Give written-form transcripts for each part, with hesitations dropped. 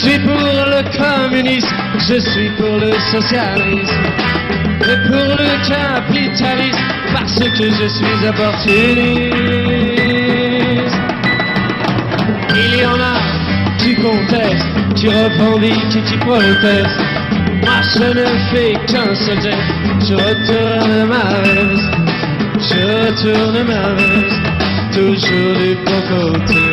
suis pour le communisme, je suis pour le socialisme, et pour le capitalisme, parce que je suis opportuniste. Il y en a qui contestent, qui revendiquent et qui protestent. Moi je ne fais qu'un seul geste, je retourne ma veste, je retourne ma veste, toujours du bon côté.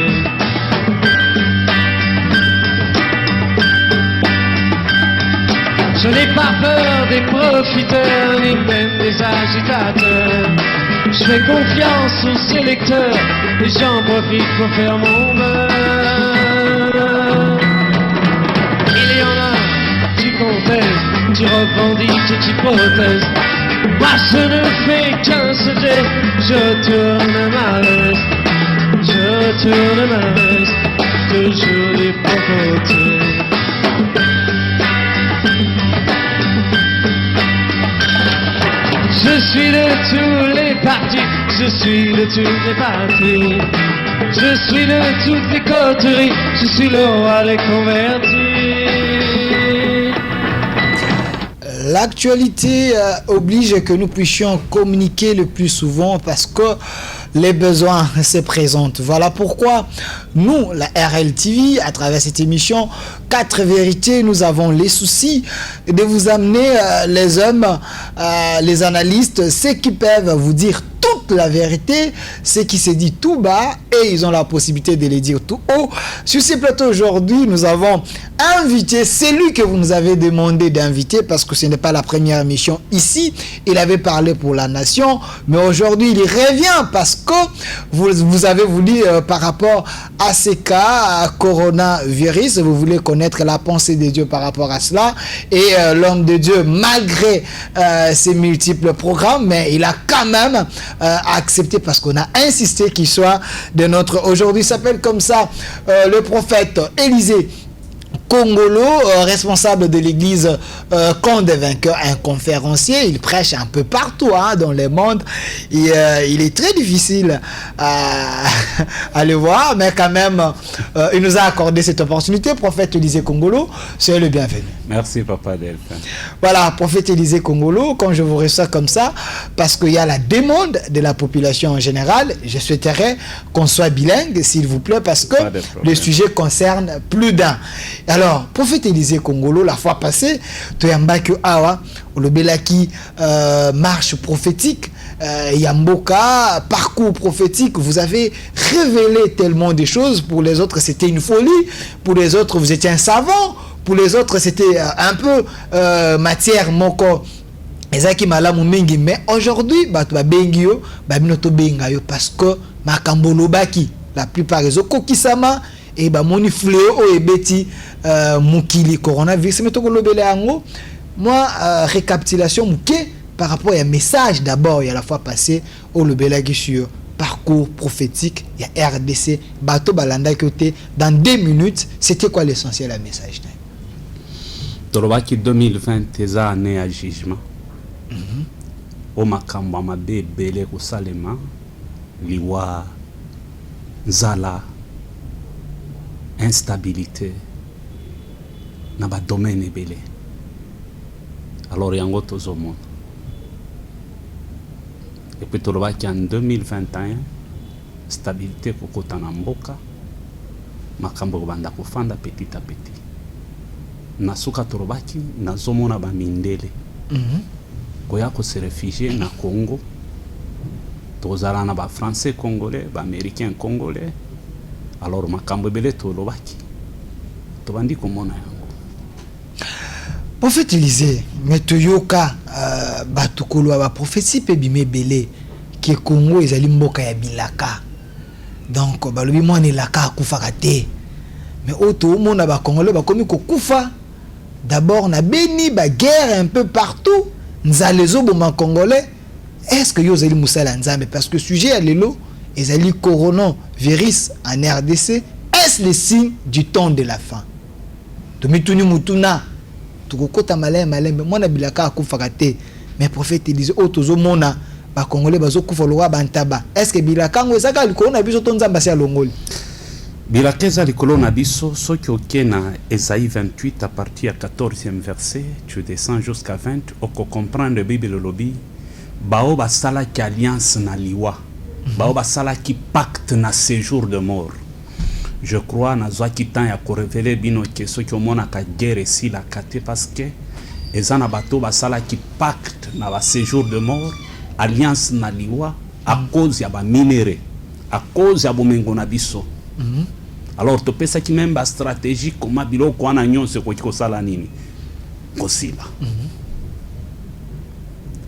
Je n'ai pas peur des profiteurs, ni même des agitateurs. Je fais confiance aux sélecteurs, et j'en profite pour faire mon beurre. Il y en a qui contestent, qui revendiquent et qui protestent. Moi je ne fais qu'un seul geste, je tourne ma veste, je tourne ma veste, toujours du bon côté. Je suis de tous les partis, je suis de tous les partis, je suis de toutes les coteries, je suis le roi des convertis. L'actualité oblige que nous puissions communiquer le plus souvent parce que les besoins se présentent. Voilà pourquoi nous, la RLTV, à travers cette émission 4 vérités, nous avons les soucis de vous amener les hommes, les analystes, ceux qui peuvent vous dire toute la vérité, ce qui se dit tout bas et ils ont la possibilité de les dire tout haut. Sur ce plateau aujourd'hui, nous avons invité celui que vous nous avez demandé d'inviter parce que ce n'est pas la première émission ici. Il avait parlé pour la nation, mais aujourd'hui il revient parce que vous avez voulu par rapport à ces cas coronavirus, vous voulez connaître la pensée de Dieu par rapport à cela et l'homme de Dieu malgré ses multiples programmes, mais il a quand même accepté parce qu'on a insisté qu'il soit de notre aujourd'hui. Il s'appelle comme ça le prophète Élisée Kongolo, responsable de l'église Camp des Vainqueurs, un conférencier. Il prêche un peu partout dans le monde. Et, il est très difficile à le voir, mais quand même, il nous a accordé cette opportunité. Prophète Élisée Kongolo, soyez le bienvenu. Merci, Papa Delphin. Voilà, prophète Élisée Kongolo, quand je vous reçois comme ça, parce qu'il y a la demande de la population en général, je souhaiterais qu'on soit bilingue, s'il vous plaît, parce que le sujet concerne plus d'un. Alors, prophète Élisée Kongolo, la fois passée, Toyambaki Awa, Olobelaki, marche prophétique, Yamboka, parcours prophétique, vous avez révélé tellement de choses. Pour les autres, c'était une folie. Pour les autres, vous étiez un savant. Pour les autres, c'était un peu matière moko. Ezaki malamu mingi, mais aujourd'hui, batu ba bengio, ba binoto bengayo parce que makambolo baki, la plupart des okokisama et ba moni fléau o ebeti mukili coronavirus mais to kolobele ango. Moi récapitulation muke par rapport à un message d'abord, il y a la fois passé au lobelaki sur parcours prophétique, il y a RDC, bateau balanda côté dans 2 minutes, c'était quoi l'essentiel à message? Torobaki 2020 est année à jugement. Au makamba mabe belé ko salema liwa nzala instabilité na ba domaine belé. Alors yango tozomona. Et puis torobaki en 2021 stabilité ko kotana mboka makambo banda kufanda petit à petit. Nasuka torobaki nazomona ba mindele. Koya ko se réfugier na Congo. Tozala na ba français congolais, ba américain congolais. Alors makambo belé torobaki. Tobandi komona yango. Prophète Élisée, mais toyoka batukolo ba prophétie pe bimé belé ki Congo ezali mboka ya bilaka. Donc balobi mwana elaka akufaka te. Mais auto mona ba congolais ba komi ko kufa. D'abord na beni ba guerre un peu partout. Nzalezo boma congolais. Est-ce que yo zali musala nzambe parce que sujet à lelo ezali coronavirus en RDC, est-ce le signe du temps de la fin? Tomituni mutuna tukokota malembe mwana bilaka akufaka te. Mais prophète Élisée otozo mona ba congolais bazo kufa lowa bantaba. Est-ce que bilaka ngo ezaka likona biso to nzamba sia longoli? Birakeza likolo na biso soki oke na Esaïe 28 à partir du 14e verset, tu descends jusqu'à 20, oko comprendre Bible lobi bao basalaki alliance na liwa, bao basalaki pacte na séjour de mort. Je crois nazwaki temps ya ko révéler bino ke soki omonaka guerre esilaka te parce que eza na bato basalaki pacte na ba séjour de mort, alliance na liwa à cause ya ba minéraux, à cause ya bomengo na biso. Alors to pesa ki même ba stratégie comment biloko wana nyonse ko kosala nini kosila.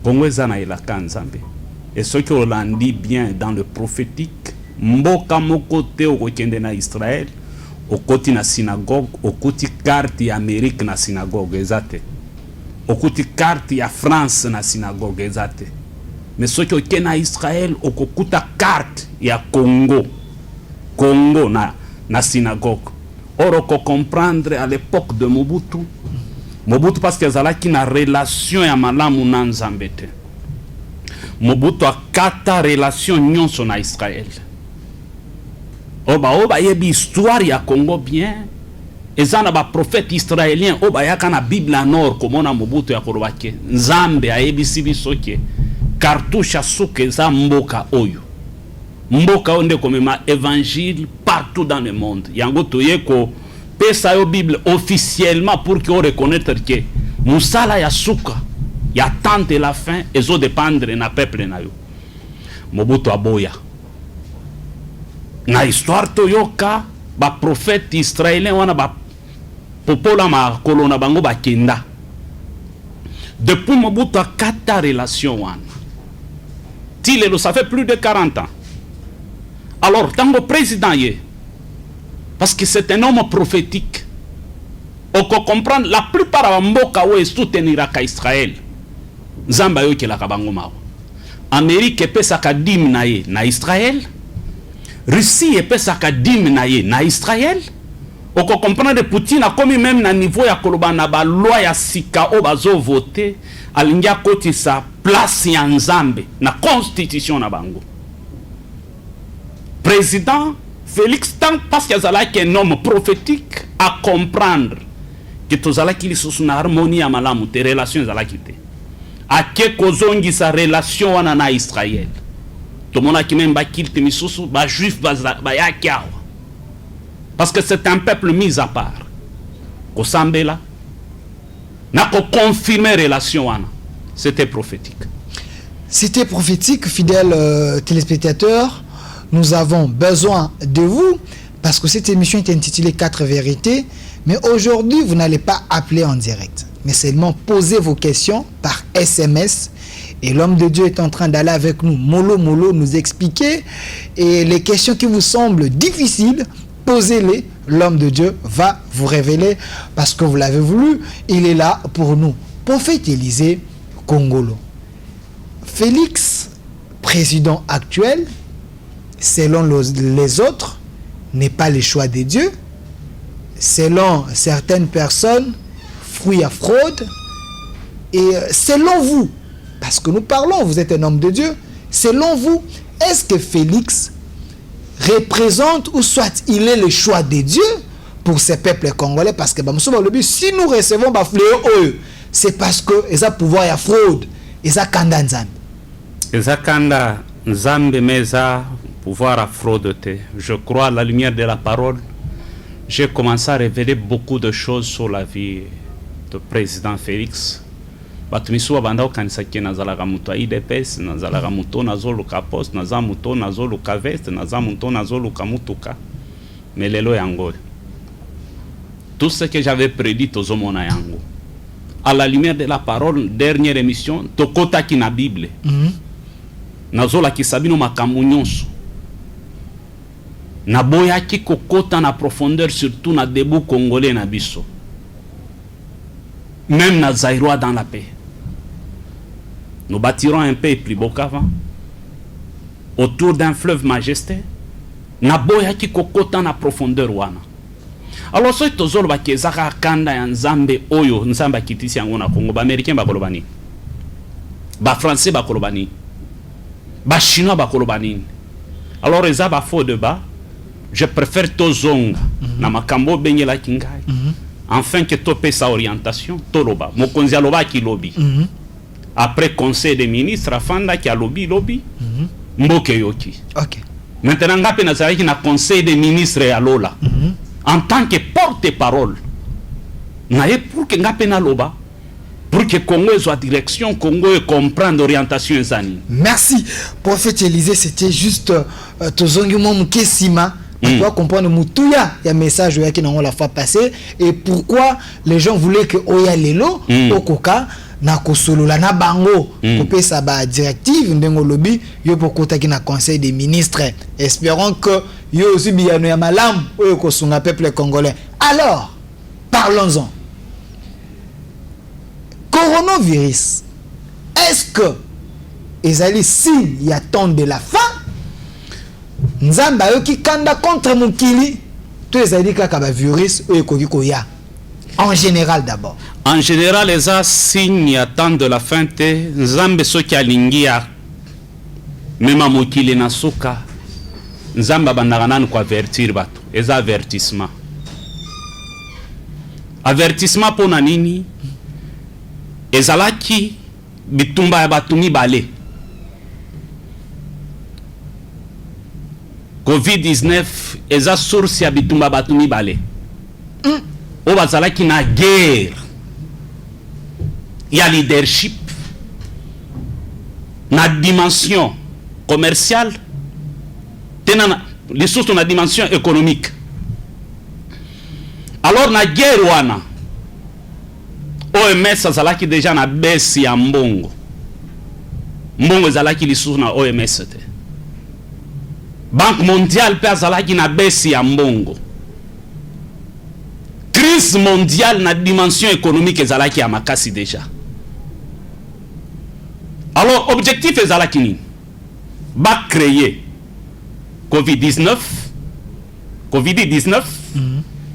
Kongo eza na elaka nzambe. Et ce que l'on dit bien dans le prophétique, mboka moko te okokende na Israël, okoti na synagogue, okoti carte ya Amérique na synagogue ezate. Okoti carte ya France na synagogue ezate. Mais ce que okende na Israël, okokuta carte ya Congo. Congo na synagogue. Or, on peut comprendre à l'époque de Mobutu, parce que zalaki na relation ya malamu na Nzambe te. Mobutu a kata relation nyonso na Israël. Oba yebi histoire ya Congo bien. Ezana ba prophète israélien oba yaka na Bible nord komona Mobutu ya korobake. Nzambe ayebi sibisoke cartouche asuke za mboka oyo. Mboka onde komema évangile partout dans le monde. Yango toyeko pesa yo Bible officiellement pour que on reconnaître que musala ya suka ya tante la fin ezo dépendre na peuple na yo. Mobutu aboya. Na histoire toyoka ba prophète israélien wana ba popola ma kolona bango ba kenda. Depuis Mobutu a kata relation wana. Tilelo ça fait plus de 40 ans. Alors, tango président yé, parce que c'est un homme prophétique, on peut comprendre la plupart de mboka ou soutenir Israël. Zamba yo ke la kabango mao. Amérique peut sa kadim na Israël. Russie peut sa kadim na Israël. On peut comprendre que Poutine a commis même na niveau ya kolobana ba loi ya sika o bazo voter alingia koti sa place ya Nzambe na constitution na bango. Président Félix tant parce qu'il y a un homme prophétique à comprendre que tous les qui sont en harmonie à malamu tes relations à la quitter à que kozongi sa relation na Israël tout le monde qui même ba kilte misusu ba juif ba yakiawa parce que c'est un peuple mis à part ko sambela na ko confirmer relation wana c'était prophétique fidèles téléspectateurs. Nous avons besoin de vous parce que cette émission est intitulée 4 vérités. Mais aujourd'hui, vous n'allez pas appeler en direct, mais seulement poser vos questions par SMS. Et l'homme de Dieu est en train d'aller avec nous, mollo, nous expliquer. Et les questions qui vous semblent difficiles, posez-les. L'homme de Dieu va vous révéler parce que vous l'avez voulu. Il est là pour nous. Prophète Élisée Kongolo. Félix, président actuel, selon les autres, n'est pas le choix de Dieu. Selon certaines personnes, fruit à fraude. Et selon vous, parce que nous parlons, vous êtes un homme de Dieu, selon vous, est-ce que Félix représente ou soit il est le choix de Dieu pour ces peuples congolais? Parce que si nous recevons fléau, c'est parce que ils ont pouvoir à fraude, ils ont kanda nzambe. Ils ont kanda nzambe meza pouvoir à fraude. Je crois à la lumière de la parole. J'ai commencé à révéler beaucoup de choses sur la vie du président Félix. Batumisuwa bandao kanisa ke nazalaka muto IDPS, nazalaka muto nazoluka poste, naza muto nazoluka veste, naza muto nazoluka mutuka. Mais lelo yango. Tout ce que j'avais prédit tozomona yango. À la lumière de la parole, dernière émission, tokota ki na Bible. Nazola ki sabino makambo nyonso. Naboya ki kokota na profondeur surtout na debout congolais na biso. Même na Zaïrois dans la paix. Nous bâtirons un pays plus beau qu'avant. Autour d'un fleuve majesté. Naboya ki kokota na profondeur wana. Alors so tozolo ba kezaka kanda ya nzambe oyo nzamba kitisi yango na Congo ba américain ba kolobani. Ba français ba kolobani. Ba chinois ba kolobani. Alors eza ba faux débat. je préfère tozonga na makambo bengela kingai enfin que topé sa orientation toloba mokonzi aloba ki lobby après conseil des ministres afanda ki lobby mboke yoki. OK. Maintenant ngape nazalaki na conseil des ministres ya lola en tant que porte-parole naye pour que ngape na loba pour que Congo soit direction, Congo comprendre l'orientation ezani. Merci prophète Élisée, c'était juste tozongi mom kesima. On doit comprendre mutuya ya message yaki na la fois passée et pourquoi les gens voulaient que oya lelo okoka na kosolola na bango kopesa ba directive ndengo lobby yo pokota ki na conseil des ministres. Espérons que yo aussi biano ya malam oyo kosunga peuple congolais. Alors, parlons-en. Coronavirus, est-ce que ezali signe ya temps de la fin? Nzamba yoki kanda contre mukili to ezali kaka ba virus oyo koki koya. En général d'abord. En général, les signes ya temps de la fin te nzambe soki alingia mema mukili na suka nzamba bandaka nanu ko avertir bato. Eza avertissement. Avertissement pona nini? Ezalaki bitumba ya batu mibale. COVID-19 eza source ya bitumba batu mibale. O bazalaki na guerre ya leadership na dimension commerciale tena les sources na dimension économique. Alors na guerre wana OMS azalaki déjà na besi ya mbongo. Mbongo azalaki lisusu na OMS te. Banque mondiale pe azalaki na besi ya mbongo. Crise mondiale na dimension économique ezalaki ya makasi déjà. Alors objectif ezalaki nini? Ba créer COVID-19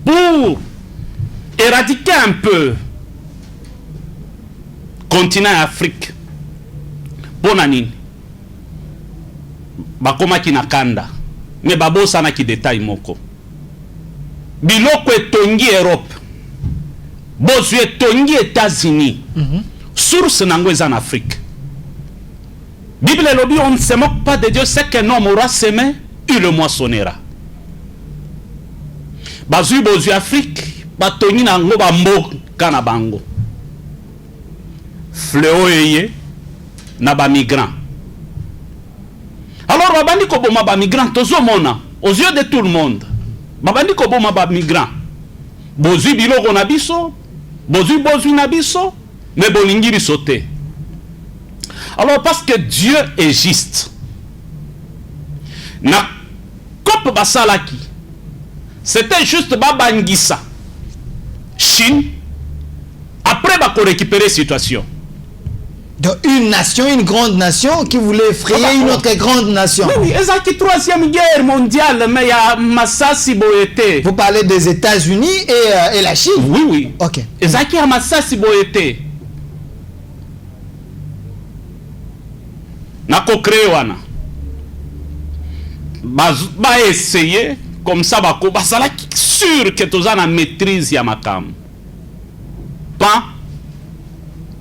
pour éradiquer un peu continent Afrique. Pona nini? Bakoma ki na kanda. Mais babosa na ki détail moko. Biloko etongi Europe. Bozu etongi États-Unis. Source nango eza en Afrique. Bible lobi on ne se moque pas de Dieu, c'est qu'un homme aura semé, il le moissonnera. Bazu bozu Afrique, batongi nango bambo kana bango. Fléau eye na ba migrants. Alors babandi ko boma ba migrants tozo mona aux yeux de tout le monde. Babandi ko boma ba migrants. Bozu biloko na biso, bozu na biso, mais bolingi biso te. Alors parce que Dieu est juste. Na kop basalaki. C'était juste babangisa. Chine après ba ko récupérer situation. Donc une nation, une grande nation qui voulait effrayer une autre grande nation. Oui, exactement. Troisième guerre mondiale, mais il y a Massassi Boété. Vous parlez des États-Unis et la Chine? Oui, oui. Ok. Exactement, Massassi Boété. Nako créé wana. Ba essayer comme ça bako basala sûr que tous en maîtrise ya makam. Pas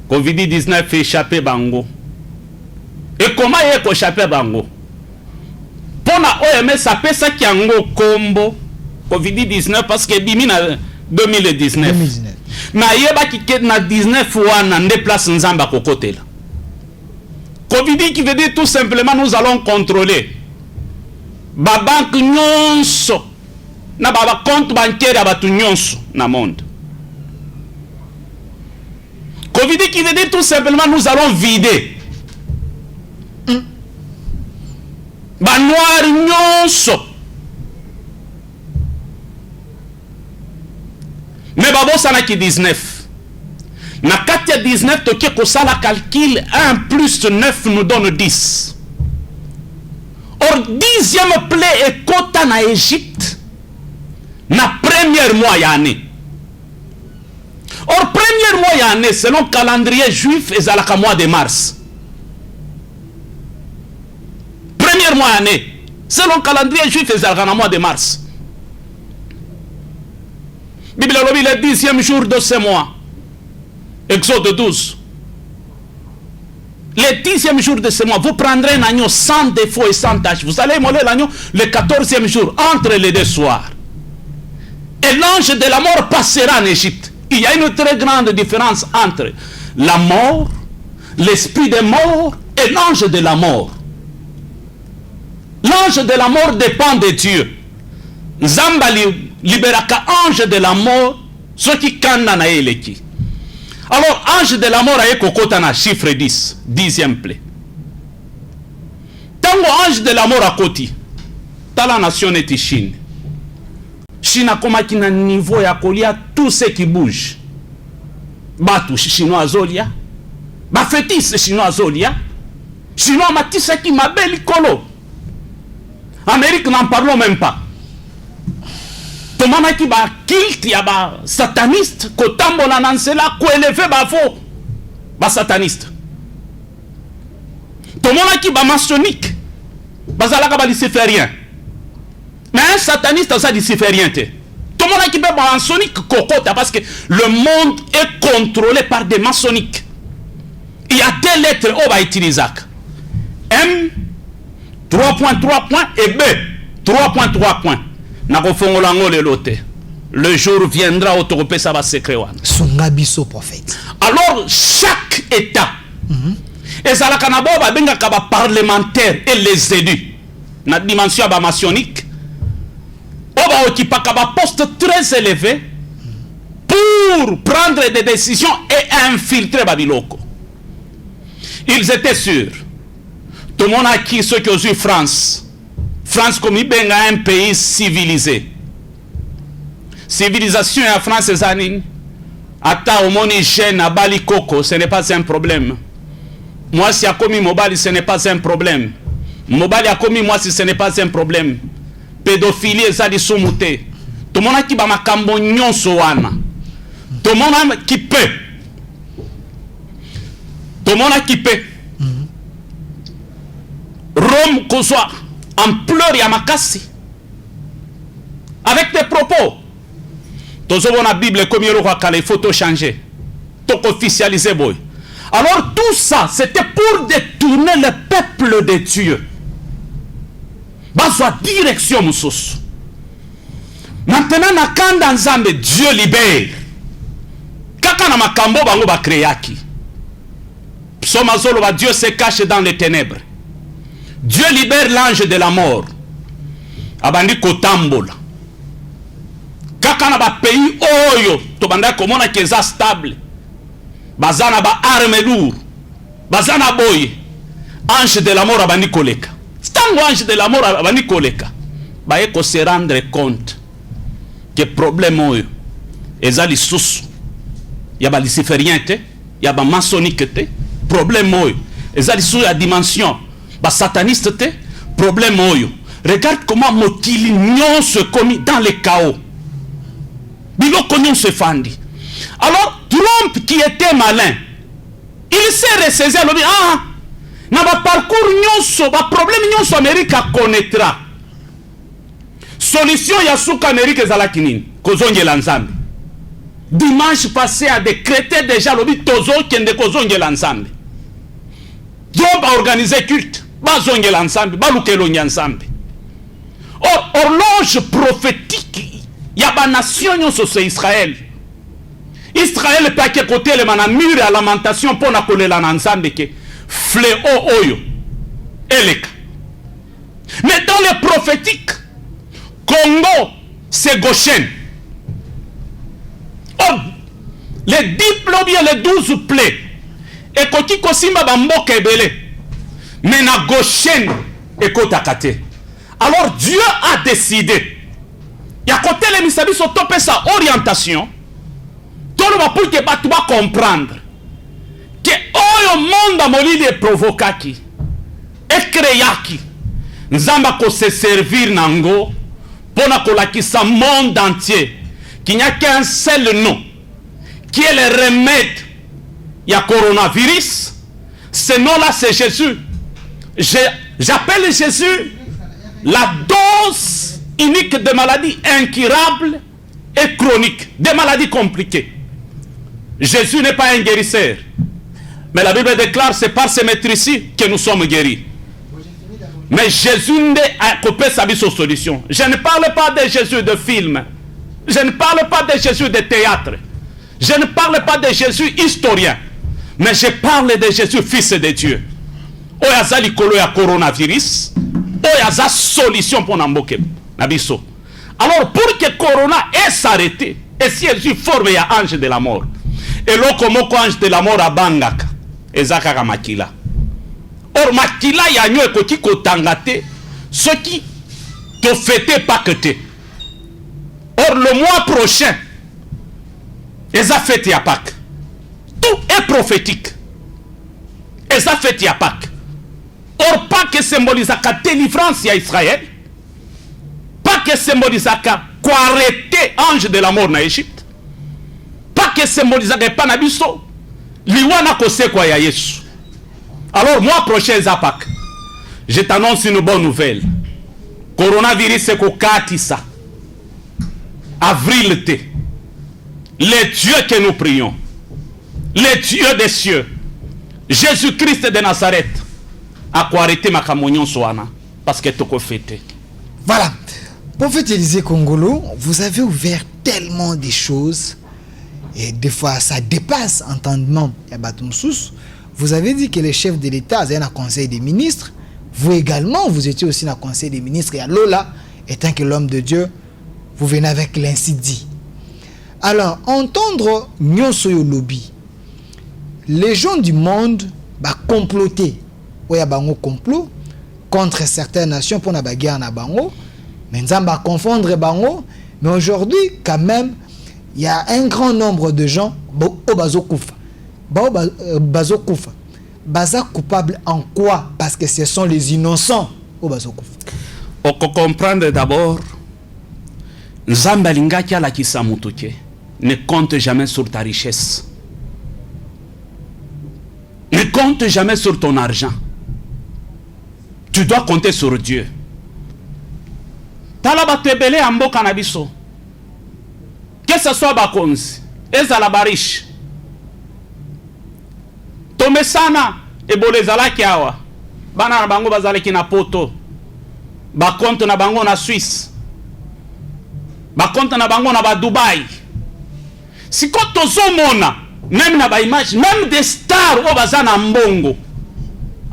COVID-19 fait échapper bango. Et comment il est échappé bango? Pour la OMS, ça peut ça qui a un combo COVID-19 parce que bimi na 2019. Mais il y a qui na 19 fois na déplace nzamba kokote là. COVID qui veut dire tout simplement nous allons contrôler. Ba banque nyonso na ba compte bancaire ya batu nyonso na monde. Covid qui veut dire tout simplement nous allons vider. Ba noir nyonso. Mais babo sana ki 19. Na katia 19 toke ko sala calcul 1 plus 9 nous donne 10. Or 10e plaie est kota na Égypte na première mois ya année. Or première mois ya année selon calendrier juif ezalaka mois de mars. Première mois année selon le calendrier juif ezalaka na mois de mars. Bible lobi le 10e jour de ce mois. Exode 12. Le 10e jour de ce mois, vous prendrez un agneau sans défaut et sans tache. Vous allez immoler l'agneau le 14e jour, entre les deux soirs. Et l'ange de la mort passera en Égypte. Il y a une très grande différence entre la mort, l'esprit de mort et l'ange de la mort. L'ange de la mort dépend de Dieu. Zambali libéraka ange de la mort, ce qui kanda na eleki. Alors, ange de la mort a kokota na chiffre 10, 10e plaie. Tango ange de la mort a koti, tala nation eti Chine. Chine a komaki na niveau ya kolia tout ce qui bouge. Batu chinois azolia, ba fétis chinois azolia, chinois matisa ki mabeli kolo. Amérique n'en parlons même pas. Tomana ki ba kilt ya ba sataniste ko tambola nansela ko élever ba fo ba sataniste. Tomana ki ba maçonnique bazalaka ba luciférien. Mais un sataniste ça luciférien te. Tomana ki ba maçonnique kokota parce que le monde est contrôlé par des maçonniques. Il y a deux lettres on va utiliser. M 3.3 points et B 3.3 points. Le jour viendra où tu ça va secret. Songabiso prophète. Alors chaque état, et ça la kanabo va benga kaba parlementaire et les élus, na dimension ba maçonnique, on va occuper kaba poste très élevé pour prendre des décisions et infiltrer Babiloko. Ils étaient sûrs. Tout le monde a qui ceux qui ont eu France. France comme un pays civilisé. Civilisation en France, c'est ça. Ata omoni jeune à Bali Coco, ce n'est pas un problème. Moi, si a commis Mobali, ce n'est pas un problème. Mobali a commis moi, si ce n'est pas un problème. Pédophilie, ça dit soumouté. Tout le monde qui va makambo nyonso wana. Tout le monde qui peut. Tout le monde qui peut. Rome, qu'on soit en pleurs et à makasi. Avec des propos. Tous la Bible comme il faut tout changer. Tout officialiser boy. Alors tout ça, c'était pour détourner le peuple de Dieu. Baswa direction moussous. Maintenant na kanda nzambe Dieu libère. Kaka na makambo bango ba créaki. Psomazolo ba Dieu se cache dans les ténèbres. Dieu libère l'ange de la mort. Abandi kotambola. Kaka na ba pays oyo to banda komona keza stable. Bazana ba arme lourd. Bazana boy. Ange de la mort abandi koleka. Stango ange de la mort abandi koleka. Ba eko se rendre compte que problème oyo ezali susu. Ya ba luciférien te, ya ba maçonnique te, problème oyo ezali sous la dimension ba sataniste te, problème oyo. Regarde comment mokili nyon se commis dans le chaos. Biloko nyon se fandi. Alors Trump qui était malin, il s'est ressaisi à l'objet. Ah, na ba parcours nyonso, ba problème nyonso Amérique connaîtra. Solution ya suka Amérique ezalaki nini? Kozongela nzambe. Dimanche passé a décrété déjà l'objet tozo kende kozongela nzambe. Donc ba organiser culte, ba zongela nzambe, ba lukelo nzambe. Or horloge prophétique ya ba nation nyonso c'est Israël. Israël pas que côté le manamure à lamentation pour na kolela na nzambe ke fléau oyo eleka. Mais dans les prophétiques Congo c'est Goshen. Oh, les 10 plaies bien les 12 plaies et koti kosimba bamboka ebele. Mais na Goshen et kotakate. Alors Dieu a décidé. Il y a côté les misabi sont topé sa orientation. Tout le monde pour que tu vas comprendre que le monde a molili et provocaki et créaki. Nzamba ko se servir nango pour na sa monde entier qu'il n'y a qu'un seul nom qui est le remède. Il y a coronavirus. Ce nom là c'est Jésus. J'appelle Jésus la dose unique de maladies incurables et chroniques, des maladies compliquées. Jésus n'est pas un guérisseur. Mais la Bible déclare, c'est par ces maîtrises que nous sommes guéris. Mais Jésus n'a coupé sa vie sur solution. Je ne parle pas de Jésus de film. Je ne parle pas de Jésus de théâtre. Je ne parle pas de Jésus historien. Mais je parle de Jésus, fils de Dieu. Oyaza likolo ya coronavirus. Oyaza solution pour n'amboke. Nabiso. Alors pour que corona ait s'arrêté, et si Jésus forme ya ange de la mort, et l'okomoko ange de la mort à Bangaka, ezaka makila. Or makila ya nyo ekoti kotangate, ce qui te fêtait pas que te. Or le mois prochain, eza fête ya Pâques. Tout est prophétique. Eza fête ya Pâques. Or Pâques symbolise la délivrance ya Israël. Pâques symbolise quoi arrêter ange de la mort na Égypte. Pâques symbolise pas na biso liwana kosekwa ya Yesu. Alors mois prochain eza Pâques. Je t'annonce une bonne nouvelle. Coronavirus c'est kokatisa. Avril T. Les dieux que nous prions, les dieux des cieux, Jésus-Christ de Nazareth, a quoi arrêter ma communion soana parce que tu as fêté. Voilà. Prophète Élisée Kongolo, vous avez ouvert tellement de choses et des fois ça dépasse entendement. Vous avez dit que le chef de l'État est dans le conseil des ministres. Vous également, vous étiez aussi dans le conseil des ministres. Et Lola, étant que l'homme de Dieu, vous venez avec l'ainsi dit. Alors, entendre Nyonsoyo lobby, les gens du monde va comploter. Il y a un complot contre certaines nations pour la guerre na bango. Mais on va confondre bango. Mais aujourd'hui, quand même, il y a un grand nombre de gens au bazokufa. Bazokufa. Baza coupable en quoi? Parce que ce sont les innocents au bazokufa. On comprend d'abord, Nzamba lingaki ala kisamutuke. Ne compte jamais sur ta richesse. Ne compte jamais sur ton argent. Tu dois compter sur Dieu. Talaba tebele amboka na biso. Que ce soit bakonzi, ezala bariche. Tomesana ebolezalaki awa. Bana na bango bazalaki na poto. Bakonte na bango na Suisse. Bakonte na bango na ba Dubai. Si quand tozomona même na ba image, même des stars au bazana mbongo,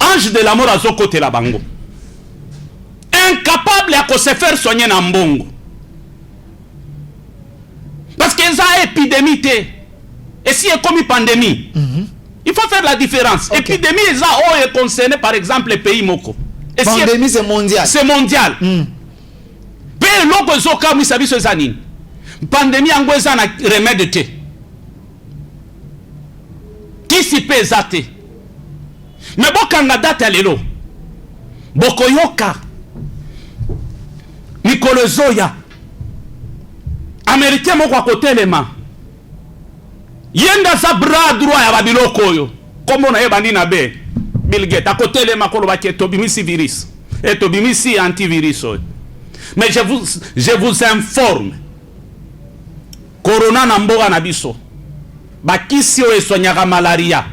ange de la mort azo côté la bango, incapable à se faire soigner na mbongo, parce que ça épidémie et si est comme une pandémie, il faut faire la différence. Okay. Épidémie ça est concerné par exemple les pays moko. Et pandémie c'est mondial. C'est mondial. Pe loko zoka mi sabi so zanine. Pandémie angweza na remède te. Qui s'y pèse à te? Mais bokanga date à l'élo. Bokoyoka. Nicole Zoya. Américain moko à côté les mains. Yenda sa bras droit ya babiloko yo. Comme on a yebani na be. Bill Gates à côté les mains koloba ke tobimisi virus. Et tobimisi antivirus. Mais je vous informe. Corona na mboga na biso. Bakisi o esonyaka malaria.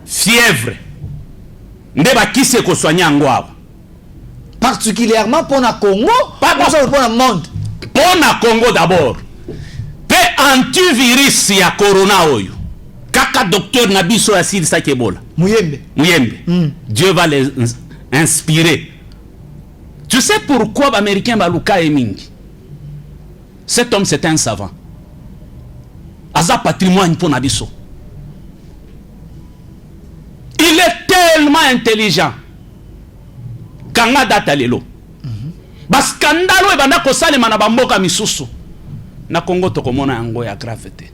Fièvre. Nde bakisi ko soigner ngwa. Particulièrement pour le Congo, pas pour le monde. Pour le Congo d'abord. Pe antivirus ya corona oyo. Kaka docteur na biso ya sili sa kebola. Muyembe. Dieu va les inspirer. Tu sais pourquoi l'Américain Baluka est mingi? Cet homme c'est un savant. Aza patrimoine pour Nabiso. Il est tellement intelligent. Kanga data lelo. Baskandalo e banda ko salema na bamboka misusu. Na Congo tokomona yango ya gravité.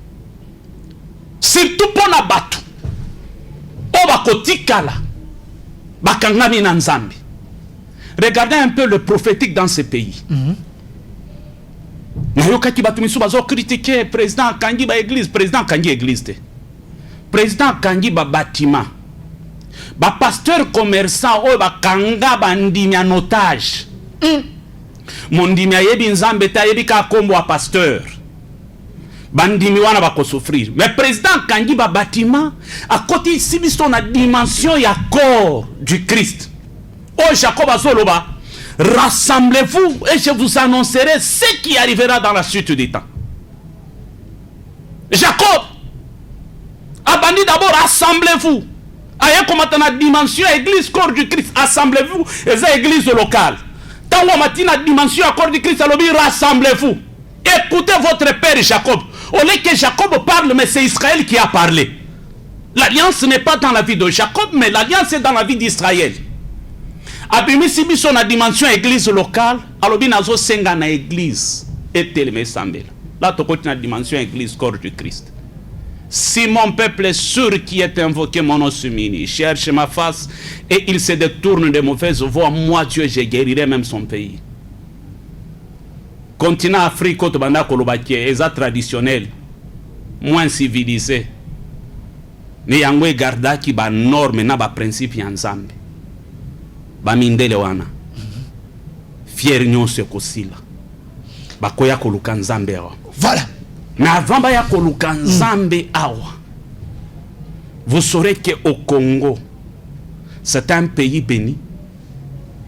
Surtout pour na batu. O bakotikala. Bakangami na nzambi. Regardez un peu le prophétique dans ce pays. Nayokaki batu misu bazo critiquer président Kangi ba église, président Kangi église te. Président Kangi ba bâtiment. Ba pasteur commerçant o ba kanga bandimi en otage. mondimi ayebi nzambe te ayebi ka kombo a pasteur bandimi wana bako souffrir. Mais président kangi ba bâtiment à côté ici biso na dimension ya corps du Christ. Oh Jacob azoloba, rassemblez-vous et je vous annoncerai ce qui arrivera dans la suite des temps. Jacob a dit d'abord rassemblez-vous. Aïe comme la dimension église corps du Christ, assemblez-vous et c'est église locale. Tant que matin la dimension corps du Christ, alors rassemblez-vous. Écoutez votre père Jacob. Au lieu que Jacob parle, mais c'est Israël qui a parlé. L'alliance n'est pas dans la vie de Jacob, mais l'alliance est dans la vie d'Israël. Abimi si biso na dimension église locale, alors binazo senga na église et teleme sambel. Là to continue na dimension église corps du Christ. Si mon peuple est sûr qui est invoqué mon nom sumini, cherche ma face et il se détourne de mauvaises voies, moi Dieu je guérirai même son pays. Continent Afrique koto banda kolobaki eza traditionnel, moins civilisé. Mais yangwe gardaki ba norme na ba principe ya nzambe. Ba mindele wana. Fier nyonso kosila. Bakoya koluka nzambe awa. Voilà. Mais avant baya koluka nzambe awa. Vous saurez que au Congo, c'est un pays béni.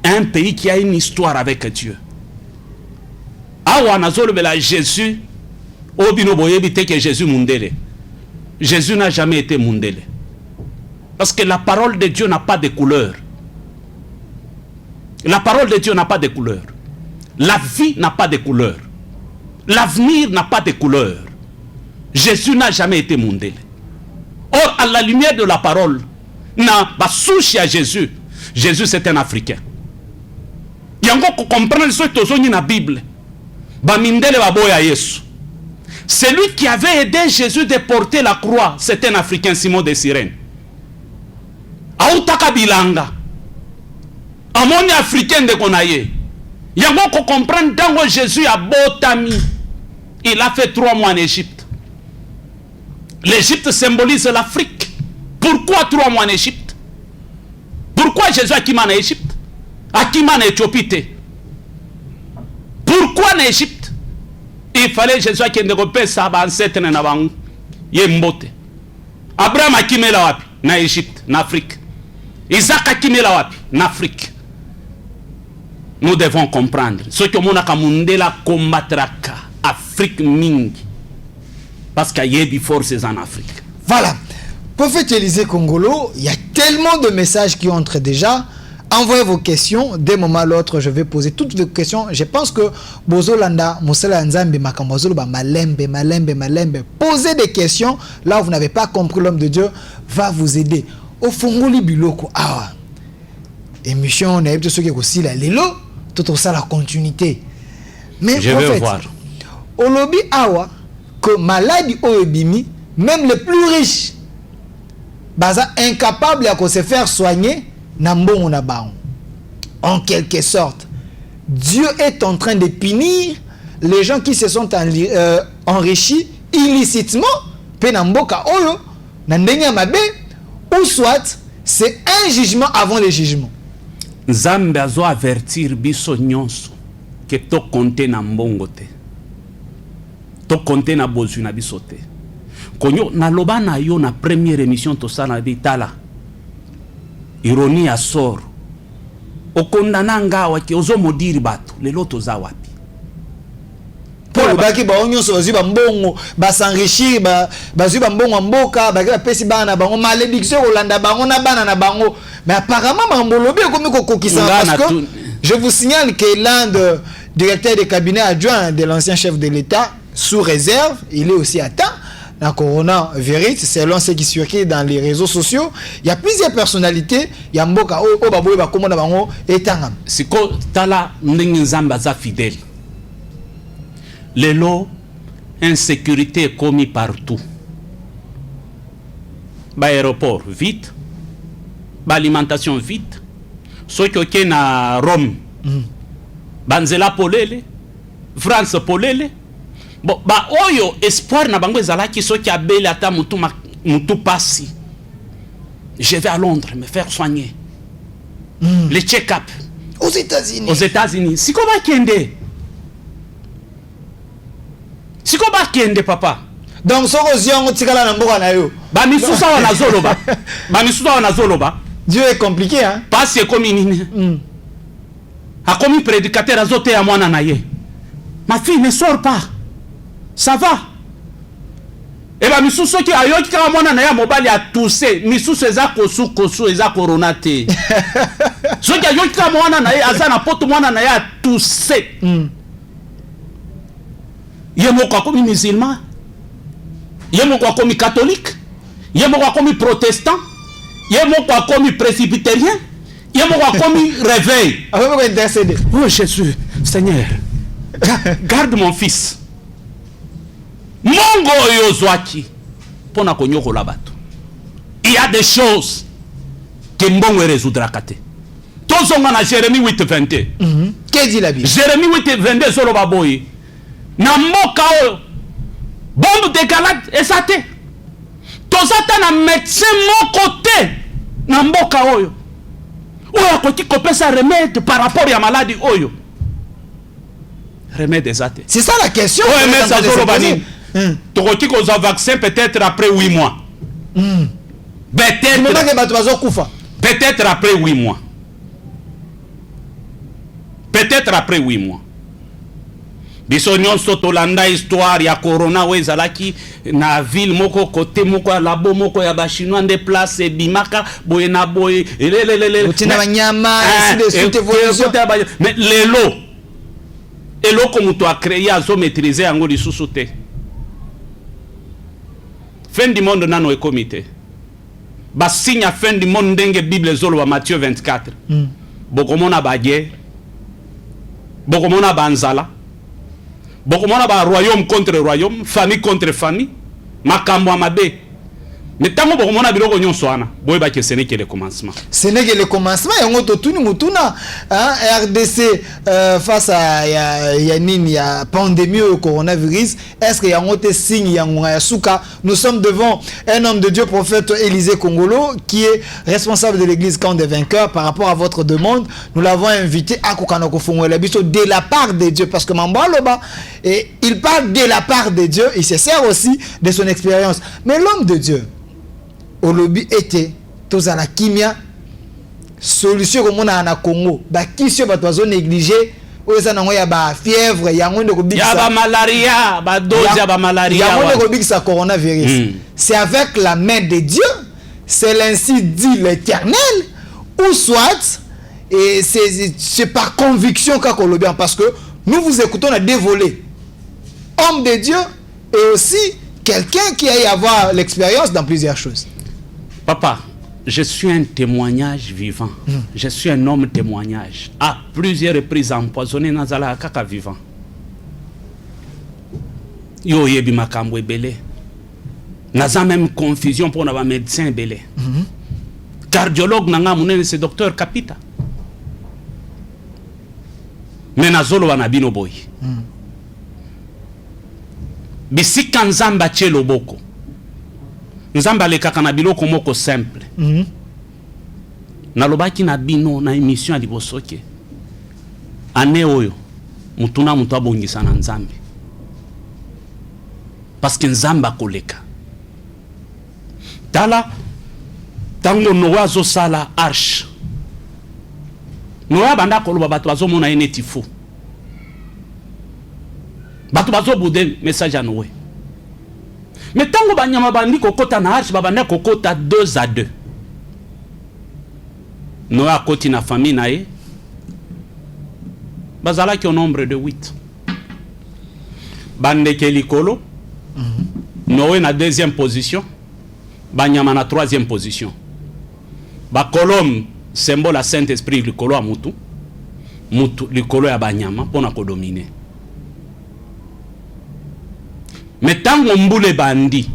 Un pays qui a une histoire avec Dieu. Awa nazolobela Jésus, obino boyebi te que Jésus mundele. Jésus n'a jamais été mundele. Parce que la parole de Dieu n'a pas de couleur. La parole de Dieu n'a pas de couleur. La vie n'a pas de couleur. L'avenir n'a pas de couleur. Jésus n'a jamais été mundele. Or, à la lumière de la parole, na ba souche à Jésus. Jésus c'est un Africain. Yango ko comprendre ce que tozoni na Bible. Ba mindele ba boya Yesu. Celui qui avait aidé Jésus de porter la croix, c'est un Africain, Simon de Cyrène. Autaka bilanga. Amoni africain de konaye. Yango ko comprendre dango Jésus a botami. Il a fait 3 mois en Égypte. L'Égypte symbolise l'Afrique. Pourquoi 3 mois en Égypte? Pourquoi Jésus a quitté en Égypte? A quitté en Éthiopie? Pourquoi en Égypte? Il fallait Jésus qui ne repère ça ba ancêtre na bangu yembote. Abraham a quitté la wapi na Égypte, en Afrique. Isaac a quitté la wapi en Afrique. Nous devons comprendre ce que mon akamundela combattraka Afrique mingi parce qu'il y a des forces en Afrique. Voilà. Prophète Élisée Congolo, il y a tellement de messages qui entrent déjà. Envoyez vos questions. D'un moment à l'autre, je vais poser toutes vos questions. Je pense que Bozolanda, Moussala Nzambe, Makamazolo, Malembe. Posez des questions. Là où vous n'avez pas compris, l'homme de Dieu va vous aider. Au Fongoli Biloko, émission, on a eu tout ce qui est aussi là. Lélo, tout ça, la continuité. Mais je vais voir. Au lobby awa, que maladie au ebimi, même les plus riches, baza incapable de se faire soigner, en quelque sorte. Dieu est en train de punir les gens qui se sont enrichis illicitement, penamboka oyo, nandenya mabe, ou soit c'est un jugement avant le jugement. Nzambe azo avertir biso nyonso que to compter na mbongo te. To compter na bozu na biso te. Konyo na loba na yo na première émission to sala bitala. Ironie à sort. Okondana ngawa ki ozo modiri bato lelo toza wapi. Pour baki ba onyo so ziba mbongo ba s'enrichir ba ziba mbongo mboka ba ka pesi bana bango malédiction Olanda bango na bana na bango. Mais apparemment Mambolobi comme kokokisa parce que je vous signale que l'un de directeur de cabinet adjoint de l'ancien chef de l'État sous réserve, il est aussi atteint la coronavirus selon ce qui circule dans les réseaux sociaux. Il y a plusieurs personnalités, il y a mboka o baboy ba komona bango etangam. Siko tala ndingi nzamba za fidèle. Lelo insécurité est commis partout. Ba aéroport vite. Ba alimentation vite. Ceux qui sont na Rome. Banzela polele. France polele. Bon, ba oyo espoir na bango ezalaki soki abeli ata mutu pasi. Je vais à Londres me faire soigner. Le check-up. aux États-Unis. Aux États-Unis. Siko bakende. Siko bakende papa. Donc soko ziango tikala na mboka na yo. Ba misusa wana zoloba. Ba misusa wana zoloba. Dieu est compliqué hein. Parce que comme nini. A comme prédicateur azote ya mwana na ye. Ma fille ne sort pas. Ça va. Et ba misusu ki ayoki kama mwana na ya mobali a toussé, misusu eza kosu eza corona te. So ki ayoki kama mwana na ye aza na poto mwana na ya toussé. Ye moko akomi musulman. Ye moko akomi catholique. Ye moko akomi protestant. Ye moko akomi presbytérien. Ye moko akomi réveil. Avant de intercéder. Oh Jésus, Seigneur, garde mon fils. Mongo yozwaki pona konyoko la bato. Il y a des choses que mbongo résoudra kate. Tozonga na Jérémie 8:22. Qu'est-ce dit la Bible? Jérémie 8:22 solo baboyi. Na mboka oyo bombe de Galate esate. Tozata na médecin moko te na mboka oyo. Oyo akoti kopesa remède par rapport ya maladie oyo. Remède esate. C'est ça la question. Oh, mais ça solo bani. Tokoti koza vaccin peut-être après 8 mois. Peut-être après 8 mois. Peut-être après 8 mois. Biso nyonso tolanda histoire ya corona wezalaki na ville moko côté moko ya labo moko ya ba chinois de place bimaka boye na boye utina banyama ainsi de suite évolution. Mais lelo eloko muto a créé azo maîtriser yango lisusu te. Fin du monde nano e comité. Ba signe fin du monde ndenge Bible zolo wa Matthieu 24. Bokomona ba guerre. Bokomona ba nzala. Bokomona ba royaume contre royaume, famille contre famille, makambo amabe. Mais tango bokomona biloko nyonso wana, boye ba ke ce n'est que le commencement. Ce n'est que le commencement. Yango to tuni mutuna hein, RDC face à ya nini ya pandémie au coronavirus. Est-ce que yango te signe yango ya suka? Nous sommes devant un homme de Dieu, prophète Élisée Kongolo, qui est responsable de l'église Camp des Vainqueurs. Par rapport à votre demande, nous l'avons invité à Kokanoko Fongola Biso de la part de Dieu, parce que Mambaloba, et il parle de la part de Dieu, il se sert aussi de son expérience. Mais l'homme de Dieu, au lobby était tous à la kimia solution comme on a na Congo ba kisio ba tozo négliger oza nango ya ba fièvre ya ngondo ko bikisa ya ba malaria ba dose ya ba malaria ya ngondo ko bikisa coronavirus. C'est avec la main de Dieu, c'est ainsi dit l'Éternel, ou soit et c'est par conviction qu'a lobby, parce que nous vous écoutons à dévoler homme de Dieu et aussi quelqu'un qui a y avoir l'expérience dans plusieurs choses. Papa, je suis un témoignage vivant. Je suis un homme témoignage. À plusieurs reprises empoisonné Nazala kaka vivant. Yo yebi makambo ebele. Naza même confusion pour na médecin ebele. Cardiologue nanga munene c'est docteur Kapita. Mais nazolo wana bino boy. Bisika nzamba chelo boko. Nzamba le kaka na biloko moko simple. Nalobaki na bino na émission ya libosoke. Ane oyo mutuna mutu abongisa na nzambe. Parce que nzamba koleka. Tala tango Noa zo sala arche. Noa banda koloba bato bazo mona eneti fou. Bato bazo bude message à Noé. Mais tango banyama bandi kokota na arche babanda kokota 2 à 2. Noé koti na famille na ye. Bazala ki au nombre de 8. Bande ke likolo. Noé na 2e position. Banyama na 3e position. Ba kolom symbole à Saint-Esprit likolo a mutu. Mutu likolo ya banyama pona ko dominer. Mais tango mbule bandi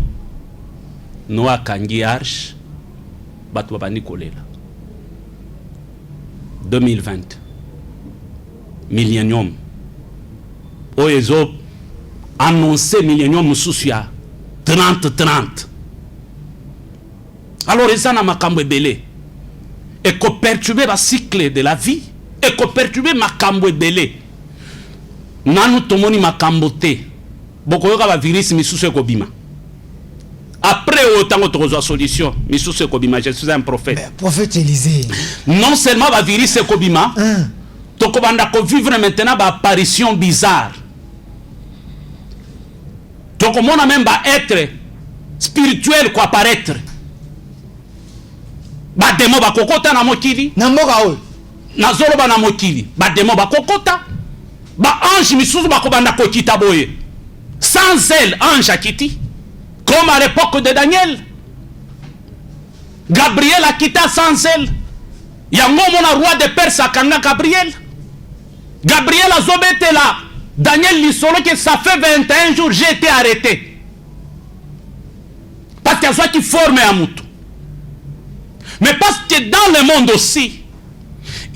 Noa kangi arche batu babandi kolela 2020 millénium oyezo annoncé millénium susia 30-30. Alors ils en a makambo ebele et ko perturber le cycle de la vie et ko perturber makambo ebele nanu tomoni makambo te bokoyoka ba virus misusu ekobima après autant que solution misusu ekobima. Je suis un prophète. Mais, prophète Élisée, non seulement ba virus ekobima tokobanda ko vivre maintenant ba apparition bizarre tokomona même ba être spirituel ko apparaître ba demo ba kokota na mokili na mboka oyo nazoloba na mokili ba demo ba kokota ba ange misusu ba kobanda ko kita boye sans elle ange akiti comme à l'époque de Daniel. Gabriel a quitté sans elle. Yango mona roi de Perse akanga Gabriel. Gabriel a zobete là. Daniel lisolo que ça fait 21 jours j'ai été arrêté. Parce qu'il y a soit qui forme à moutou. Mais parce que dans le monde aussi,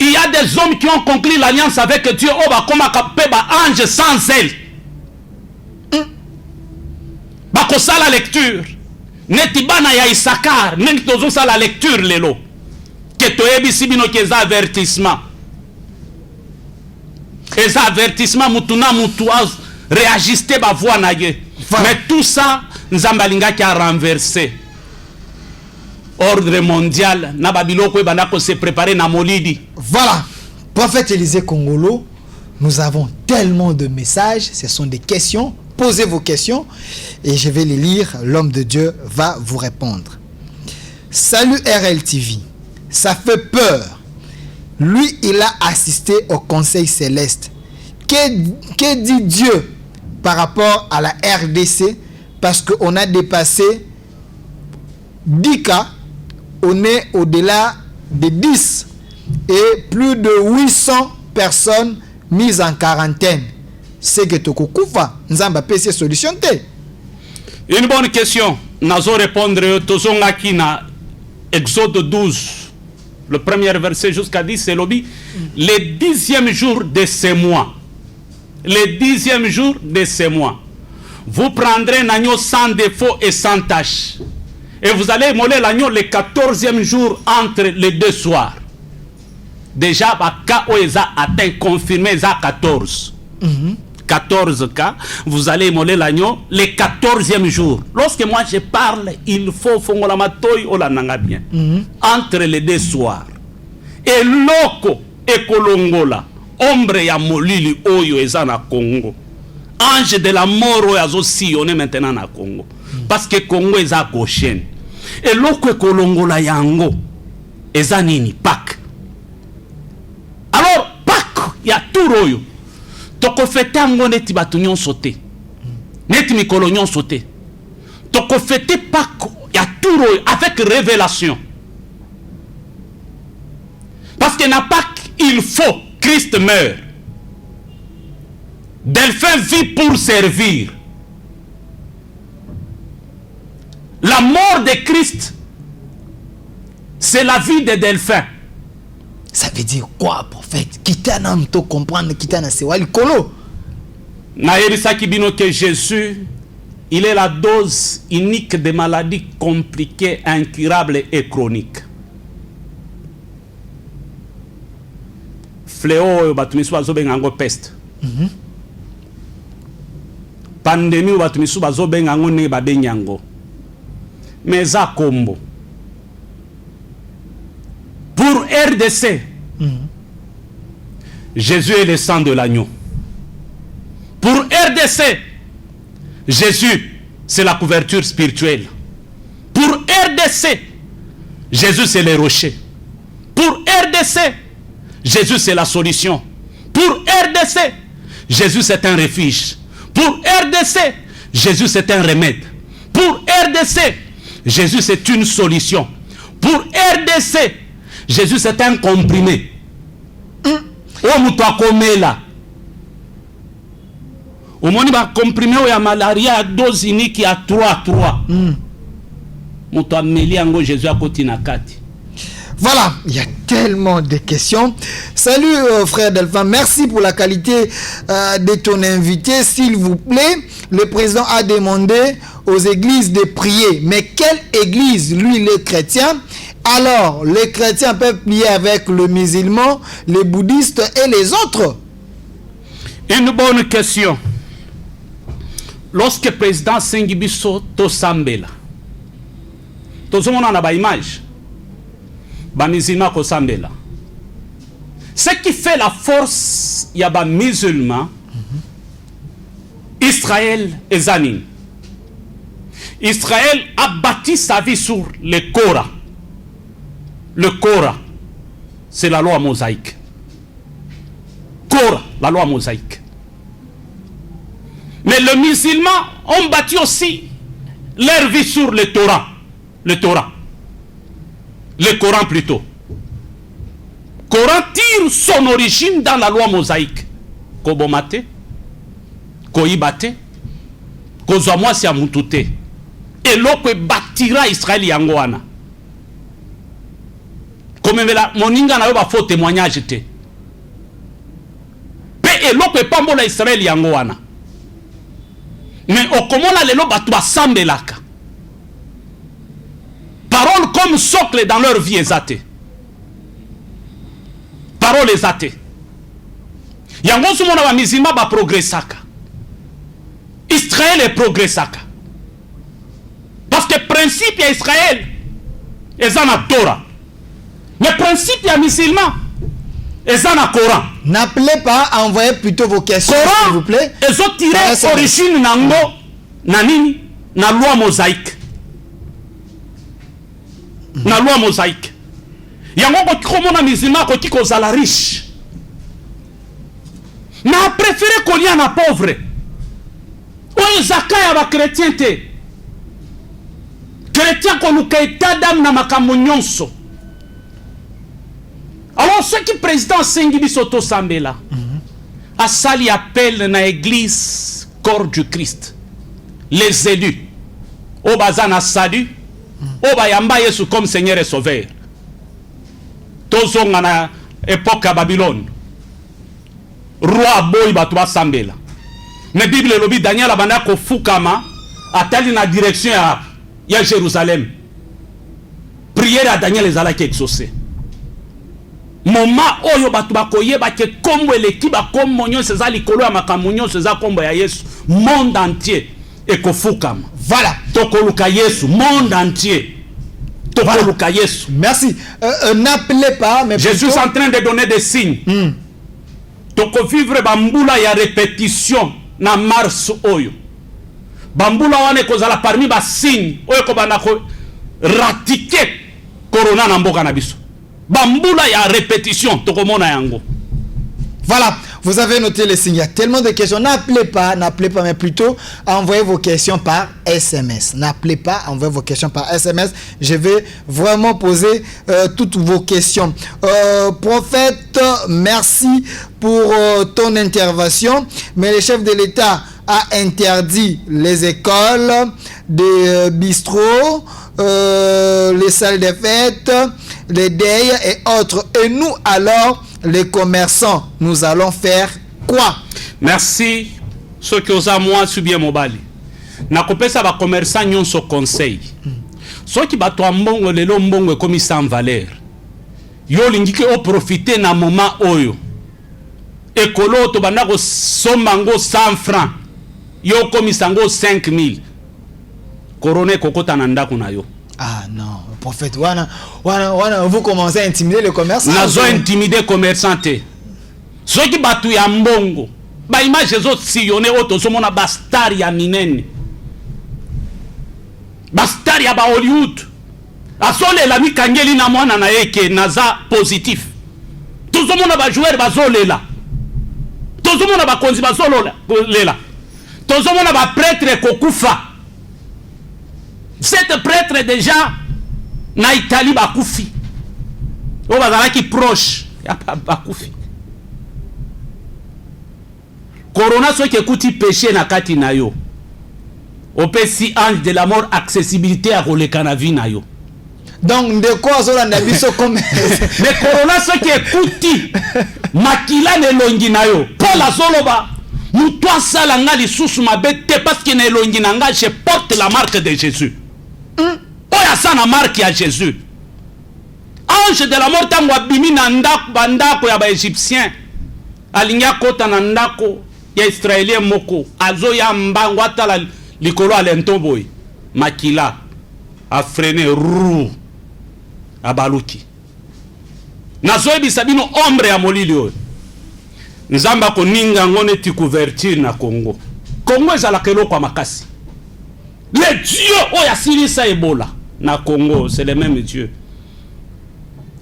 il y a des hommes qui ont conclu l'alliance avec Dieu. Oh bah comment capé ba ange sans elle. Bako ça la lecture. Neti bana ya Isakar, neti tozo ça la lecture lelo. Que to ebisi bino ke za avertissement. Et ça avertissement mutuna mutuaz réajuster ba voix na ye. Mais tout ça nzambalinga qui a renversé. Ordre mondial na babiloko e bana ko se préparer na molidi. Voilà, prophète Élisée Kongolo, nous avons tellement de messages, ce sont des questions. Posez vos questions et je vais les lire. L'homme de Dieu va vous répondre. Salut RLTV. Ça fait peur. Lui, il a assisté au conseil céleste. Que dit Dieu par rapport à la RDC? Parce qu'on a dépassé 10 cas. On est au-delà de 10. Et plus de 800 personnes mises en quarantaine. C'est que Tokukufa, Nzamba PC solution te. Une bonne question. Nazo répondre tozonga kina Exode 12. Le premier verset jusqu'à 10 c'est lobby. Le 10e jour de ce mois. Le 10e jour de ce mois. Vous prendrez l'agneau sans défaut et sans tache. Et vous allez immoler l'agneau le 14e jour entre les deux soirs. Déjà, cas où ils ont atteint confirmé ça 14. 14 cas, vous allez immoler l'agneau le 14e jour. Lorsque moi je parle, il faut fongola matoy o la nanga bien. Entre les deux soirs. Et loko et kolongola, ombre ya molili oyo eza na Congo. Ange de la mort oyo azo sillonner maintenant na Congo. Parce que Congo eza Goshen. Et loko et kolongola yango eza nini Pâques. Alors Pâques ya tout oyo. Toko fete ango neti batu nyonso te. Neti mikolo nyonso te. Toko fete Pâques ya tout avec révélation. Parce que na Pâques il faut Christ meurt. Delphin vit pour servir. La mort de Christ, c'est la vie de Delphin. Ça veut dire quoi, prophète? Kitana mto comprendre kitana c'est wali kolo. Na yerisaki bino que Jésus, il est la dose unique des maladies compliquées, incurables et chroniques. Fléau batumisu bazobenga ngo peste. Pandémie batumisu bazobenga ngo ne babenyango. Mais za kombo. Pour RDC, Jésus est le sang de l'agneau. Pour RDC, Jésus, c'est la couverture spirituelle. Pour RDC, Jésus, c'est le rocher. Pour RDC, Jésus, c'est la solution. Pour RDC, Jésus, c'est un refuge. Pour RDC, Jésus, c'est un remède. Pour RDC, Jésus, c'est une solution. Pour RDC, Jésus, c'est un comprimé. O muto komela. O moni ba comprimé o ya malaria a dose unique ya 3. Muto ameli yango Jésus a koti na kati. Voilà, il y a tellement de questions. Salut frère Delphin, merci pour la qualité de ton invité. S'il vous plaît, le président a demandé aux églises de prier. Mais quelle église? Lui, il est chrétien. Alors, les chrétiens peuvent prier avec le musulman, les bouddhistes et les autres. Une bonne question. Lorsque le président Sengibiso Tosambela, Tozomona na ba image, ba musulman ko Sambela. Ce qui fait la force, il y a ba musulman, Israël et Zanin. Israël a bâti sa vie sur le Coran. Le Coran, c'est la loi mosaïque. Coran, la loi mosaïque. Mais les musulmans ont bâti aussi leur vie sur le Torah. Le Torah. Le Coran plutôt. Coran tire son origine dans la loi mosaïque. Kobomate, Koibate, Kozamwasi Amutute. Et l'autre bâtira Israël Yangoana. Comme moninga na yoba faux témoignage te. Et l'autre pas mon Israël Yangoana. Mais au komona lelo batu basambelaka. Parole comme socle dans leur vie ezate. Parole ezate. Yango sumona ba mizima ba progressaka. Israël est progressaka. Parce que le principe est Israël est dans la Torah. Mais le principe est musulman est dans le Coran. N'appelez pas, envoyez plutôt vos questions, s'il vous plaît. Ils ont tiré l'origine nango, nanini, na loi mosaïque. Na loi mosaïque. Yango ko komona musulman ko tiko zala riche. Na préféré ko lia na pauvre. O zakaya ba chrétien te. Chrétien ko luka etadam na makambo nyonso. Alors ce qui président Sengibiso Tosambela a sali appel dans l'église corps du Christ. Les élus. Au bazana salut. Au bayamba Yesu comme Seigneur et Sauveur. Tozonga na époque à Babylone. Roi boy batwa Sambela. Mais Bible lobi Daniel abanda ko fukama atali na direction ya Jérusalem. Prière à Daniel ezalaki exaucée. Moment oyo batu bakoyeba ke kombo eleki ba kombo nyonso eza likolo ya makambo nyonso eza kombo ya Yesu, monde entier ekofukama. Voilà. Tokoluka Yesu, monde entier tokoluka Yesu. Merci. N'appelez pas, mais je suis en train de donner des signes. Toko vivre bambula ya répétition na mars oyo. Bambula wane kozala parmi ba signe oyo ko bana ko ratike corona na mboka na biso. Bambula ya répétition tokomona yango. Voilà, vous avez noté les signes. Il y a tellement de questions. N'appelez pas, mais plutôt envoyez vos questions par SMS. N'appelez pas, envoyez vos questions par SMS. Je vais vraiment poser toutes vos questions. Prophète, merci pour ton intervention. Mais le chef de l'État a interdit les écoles, des bistrots, les salles de fête, les deuils et autres. Et nous, alors, les commerçants, nous allons faire quoi? Merci. Ce que vous avez moi subir mobali. Na kopesa ba commerçant nyonso conseil. Ce qui bato mbongo lelo mbongo comme sans valeur. Yo lingiki o profiter na moment oyo. Ekolo to banda ko somango 100 francs. Yo comme sango 5000. Corona kokota na ndako na yo. Ah non, prophète, vous commencez à intimider les commerçants. Nous avons intimidé les commerçants. Ceux qui battent ya mbongo, ba image les autres sillonner auto somona bastar ya minene. Bastar ya ba Hollywood. Asole la mi kangeli na mwana na yeke naza positif. Tout le monde ba joueur bazolela. Tout le monde ba konzi bazolola lela. Tout le monde ba prêtre kokufa. Cet prêtre déjà na Italie bakufi. O bazala ki proche ya bakufi. Corona so ki ekuti péché na kati na yo. Opesi ange de la mort accessibilité à koleka na vie na yo. Donc de quoi zola na biso comme mais corona so ki ekuti makila ne longi na yo. Paul azoloba mutu asala nga lisusu mabe te parce que na longi na nga je porte la marque de Jésus. Oya sana marque à Jésus. l'ange de la mort tango abimi na ndako bandako ya ba égyptien alinga kota na ndako ya israélien moko azo ya mbango atala likolo alentoboy makila a freiner rou abaluki nazoyebisa bino ombre ya molili oyo nzamba koninga ngone ti couverture na Congo ezalaka eloko ya makasi le dieu oyo asilisa ebola na Congo c'est le même dieu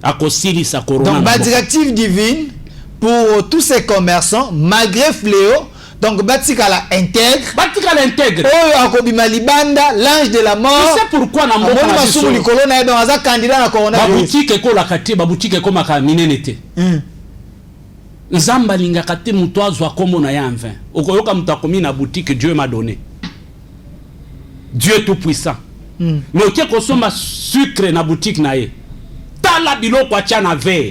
akosilisa corona. Donc, directive divine pour tous ces commerçants, malgré fléau, donc Batikala intègre. Oh, Akobima Libanda, l'ange de la mort. Tu sais pourquoi na mboka na biso dans un candidat na coronavirus. Baboutique ko la kati, baboutique ko maka minenete. Nzamba linga kati muto azwa kombo na ya 20. Okoyoka muto akomi na boutique Dieu m'a donné. Dieu tout puissant. Mais okie kosomba sucre na boutique na ye. La biloko atia na veille.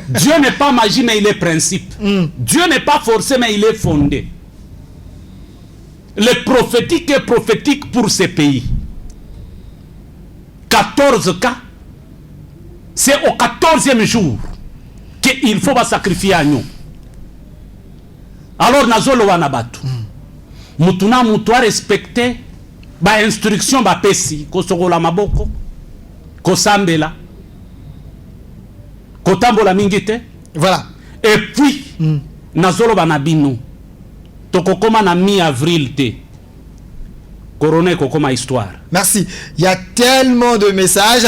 Dieu n'est pas magie mais il est principe. Dieu n'est pas forcé mais il est fondé. Le prophétique est prophétique pour ces pays. 14 cas. C'est au 14e jour qu'il faut sacrifier à nous. Alors nazolo wana batu. Mutuna mutu a respecté ba instruction ba pesi ko sokola maboko. Kosambela kotambola mingite. Voilà. Et puis nazolo banabino tokokoma na mi-avril te corona kokoma histoire. Merci. Il y a tellement de messages.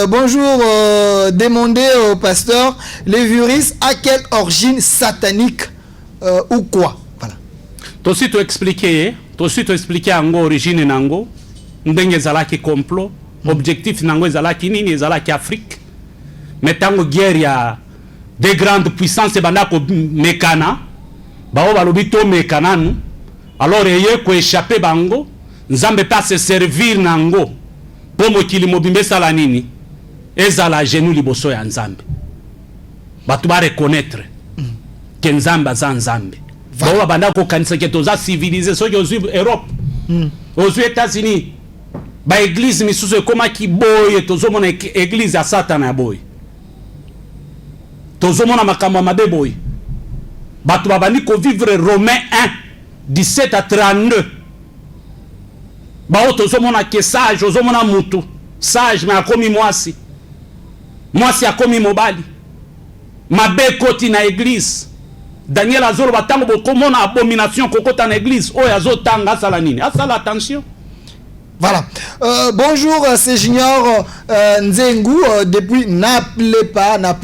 Bonjour, demandez au pasteur les virus à quelle origine satanique ou quoi. Voilà. Tosi to expliquer ango origine nango ndenge zalaki complot. Objectif nango ezalaki nini ezalaki Afrique mais tango guerre ya des grandes puissances bandako mekana bao balobi to mekana nu alors eye ko échapper bango nzambe pas se servir nango po mokili mobimbe sala nini ezala genou liboso ya nzambe batu ba reconnaître que nzambe za nzambe bao bandako kanisa ke toza civilisé soki ozu Europe ozu États-Unis ba église misusu ekoma ki boye tozomona église ya satana ya boye tozomona makambo mabe boye bato babandi ko vivre Romain 1 17 à 32 bao tozomona ke sage ozomona mutu sage mais akomi mwasi akomi mobali mabe koti na église Daniel azolo batango bokomona abomination kokota na église oyo azotanga asala nini asala attention. Voilà. Bonjour, c'est Junior Nzengu. Depuis, n'appelez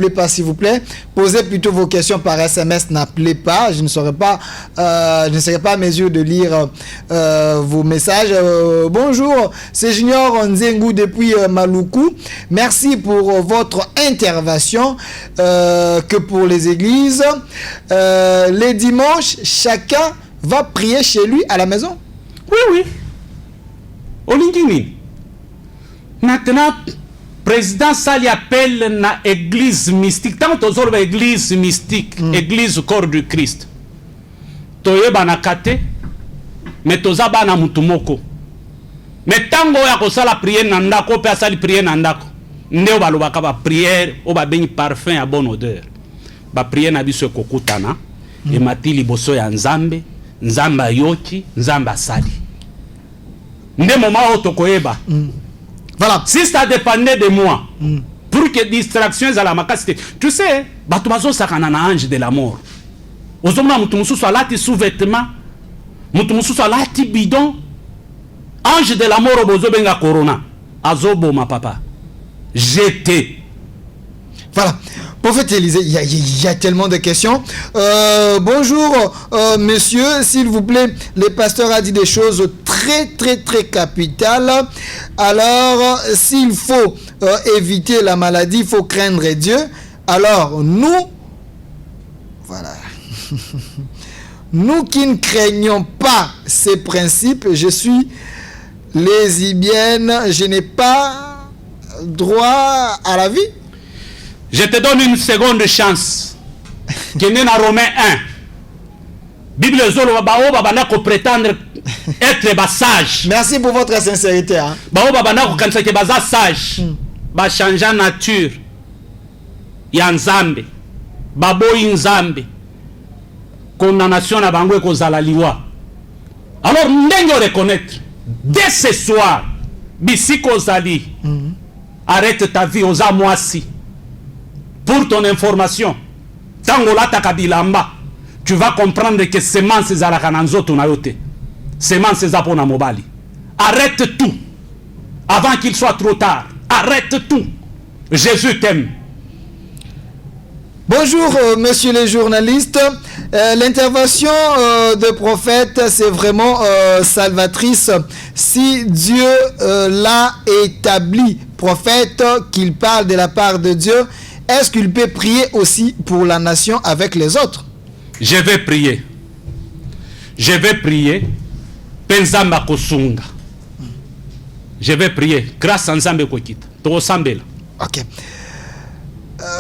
pas s'il vous plaît. Posez plutôt vos questions par SMS. N'appelez pas. Je ne serai pas à mesure de lire vos messages. Bonjour, c'est Junior Nzengu depuis Maluku. Merci pour votre intervention. Que pour les églises, les dimanches, chacun va prier chez lui à la maison. Oui. Olingini. Maintenant, président Sali appelle na église mystique. Tant que tu as église mystique, église corps du Christ. Toyeba na kate, mais tu as na mutumoko. Mais tant que tu as la prière nandako, tu as la prière nandako. Nde obalobaka ba prière, oba beni parfum à bonne odeur. Ba prière na biso kokutana, e matili boso ya nzambe, nzamba yoki, nzamba sali. Nde moment otokoyeba. Voilà. Si ça dépendait de moi, pour que distraction à la makasité. Tu sais, batumazo sakana na ange de la mort. Ozomna mutumusu salati sous-vêtement, mutumusu salati bidon. Ange de la mort obozo benga corona. Azobo ma papa. J'étais. Voilà. Prophète Élisée, il y a tellement de questions. Bonjour, monsieur, s'il vous plaît, le pasteur a dit des choses très capitales. Alors, s'il faut éviter la maladie, il faut craindre Dieu. Alors, nous, voilà, nous qui ne craignons pas ces principes, je suis lesbienne, je n'ai pas droit à la vie. Je te donne une seconde chance. Kene na Romain 1. Bible zolo bao babana ko prétendre être sage. Merci pour votre sincérité. Hein. Bao babana ko kanisa ke baza sage. ba changer nature ya nzambe baboyi nzambe condamnation na bango ekozala liwa. Alors ndenge reconnaître dès ce soir bisiko zali arrête ta vie oza mwasi. Pour ton information, tango lataka bilamba tu vas comprendre que semence ezalaka na nzoto na yo te, semence eza pona mobali. Arrête tout avant qu'il soit trop tard. Arrête tout. Jésus t'aime. Bonjour, messieurs les journalistes. L'intervention de prophète, c'est vraiment salvatrice. Si Dieu l'a établi, prophète, qu'il parle de la part de Dieu, est-ce qu'il peut prier aussi pour la nation avec les autres? Je vais prier. Je vais prier. Penzamba kosunga. Je vais prier. Grâce à Nzambe kokita. Tokosambela. Ok.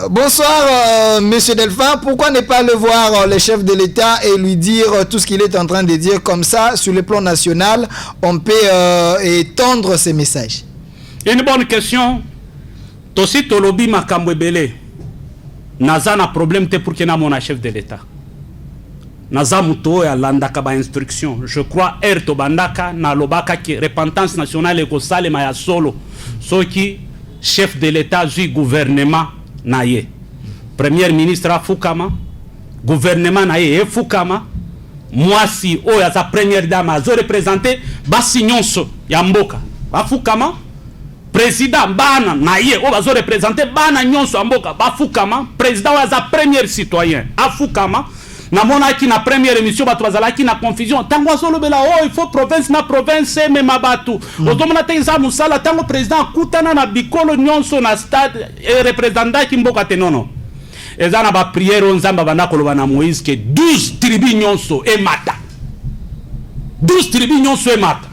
Bonsoir, monsieur Delphin. Pourquoi ne pas le voir, le chef de l'État, et lui dire tout ce qu'il est en train de dire? Comme ça, sur le plan national, on peut étendre ces messages. Une bonne question. Tosi tolobi makambo ebele. Naza na problème te pour que na mon chef de l'État. Naza muto ya landaka ba instruction. Je crois to bandaka na lobaka ki repentance nationale ko salema ya solo. Soki chef de l'État du gouvernement na ye. Premier ministre afukama, gouvernement na ye efukama. Mwasi o ya sa première dame azo représenter basi nyonso ya mboka. Afukama. Président bana na ye o bazo représenter bana nyonso ya mboka bafukama. Président wa za premier citoyen afukama. Na mona ki na première émission bato bazala ki na confusion tango solo bela oh il faut province na province me mabatu otomona te za musala tango président kutana na bikolo nyonso na stade et représentant ki mboka te nono ezana ba prière nzamba bana koloba na Moïse que 12 tribus nyonso e mata 12 tribus nyonso e mata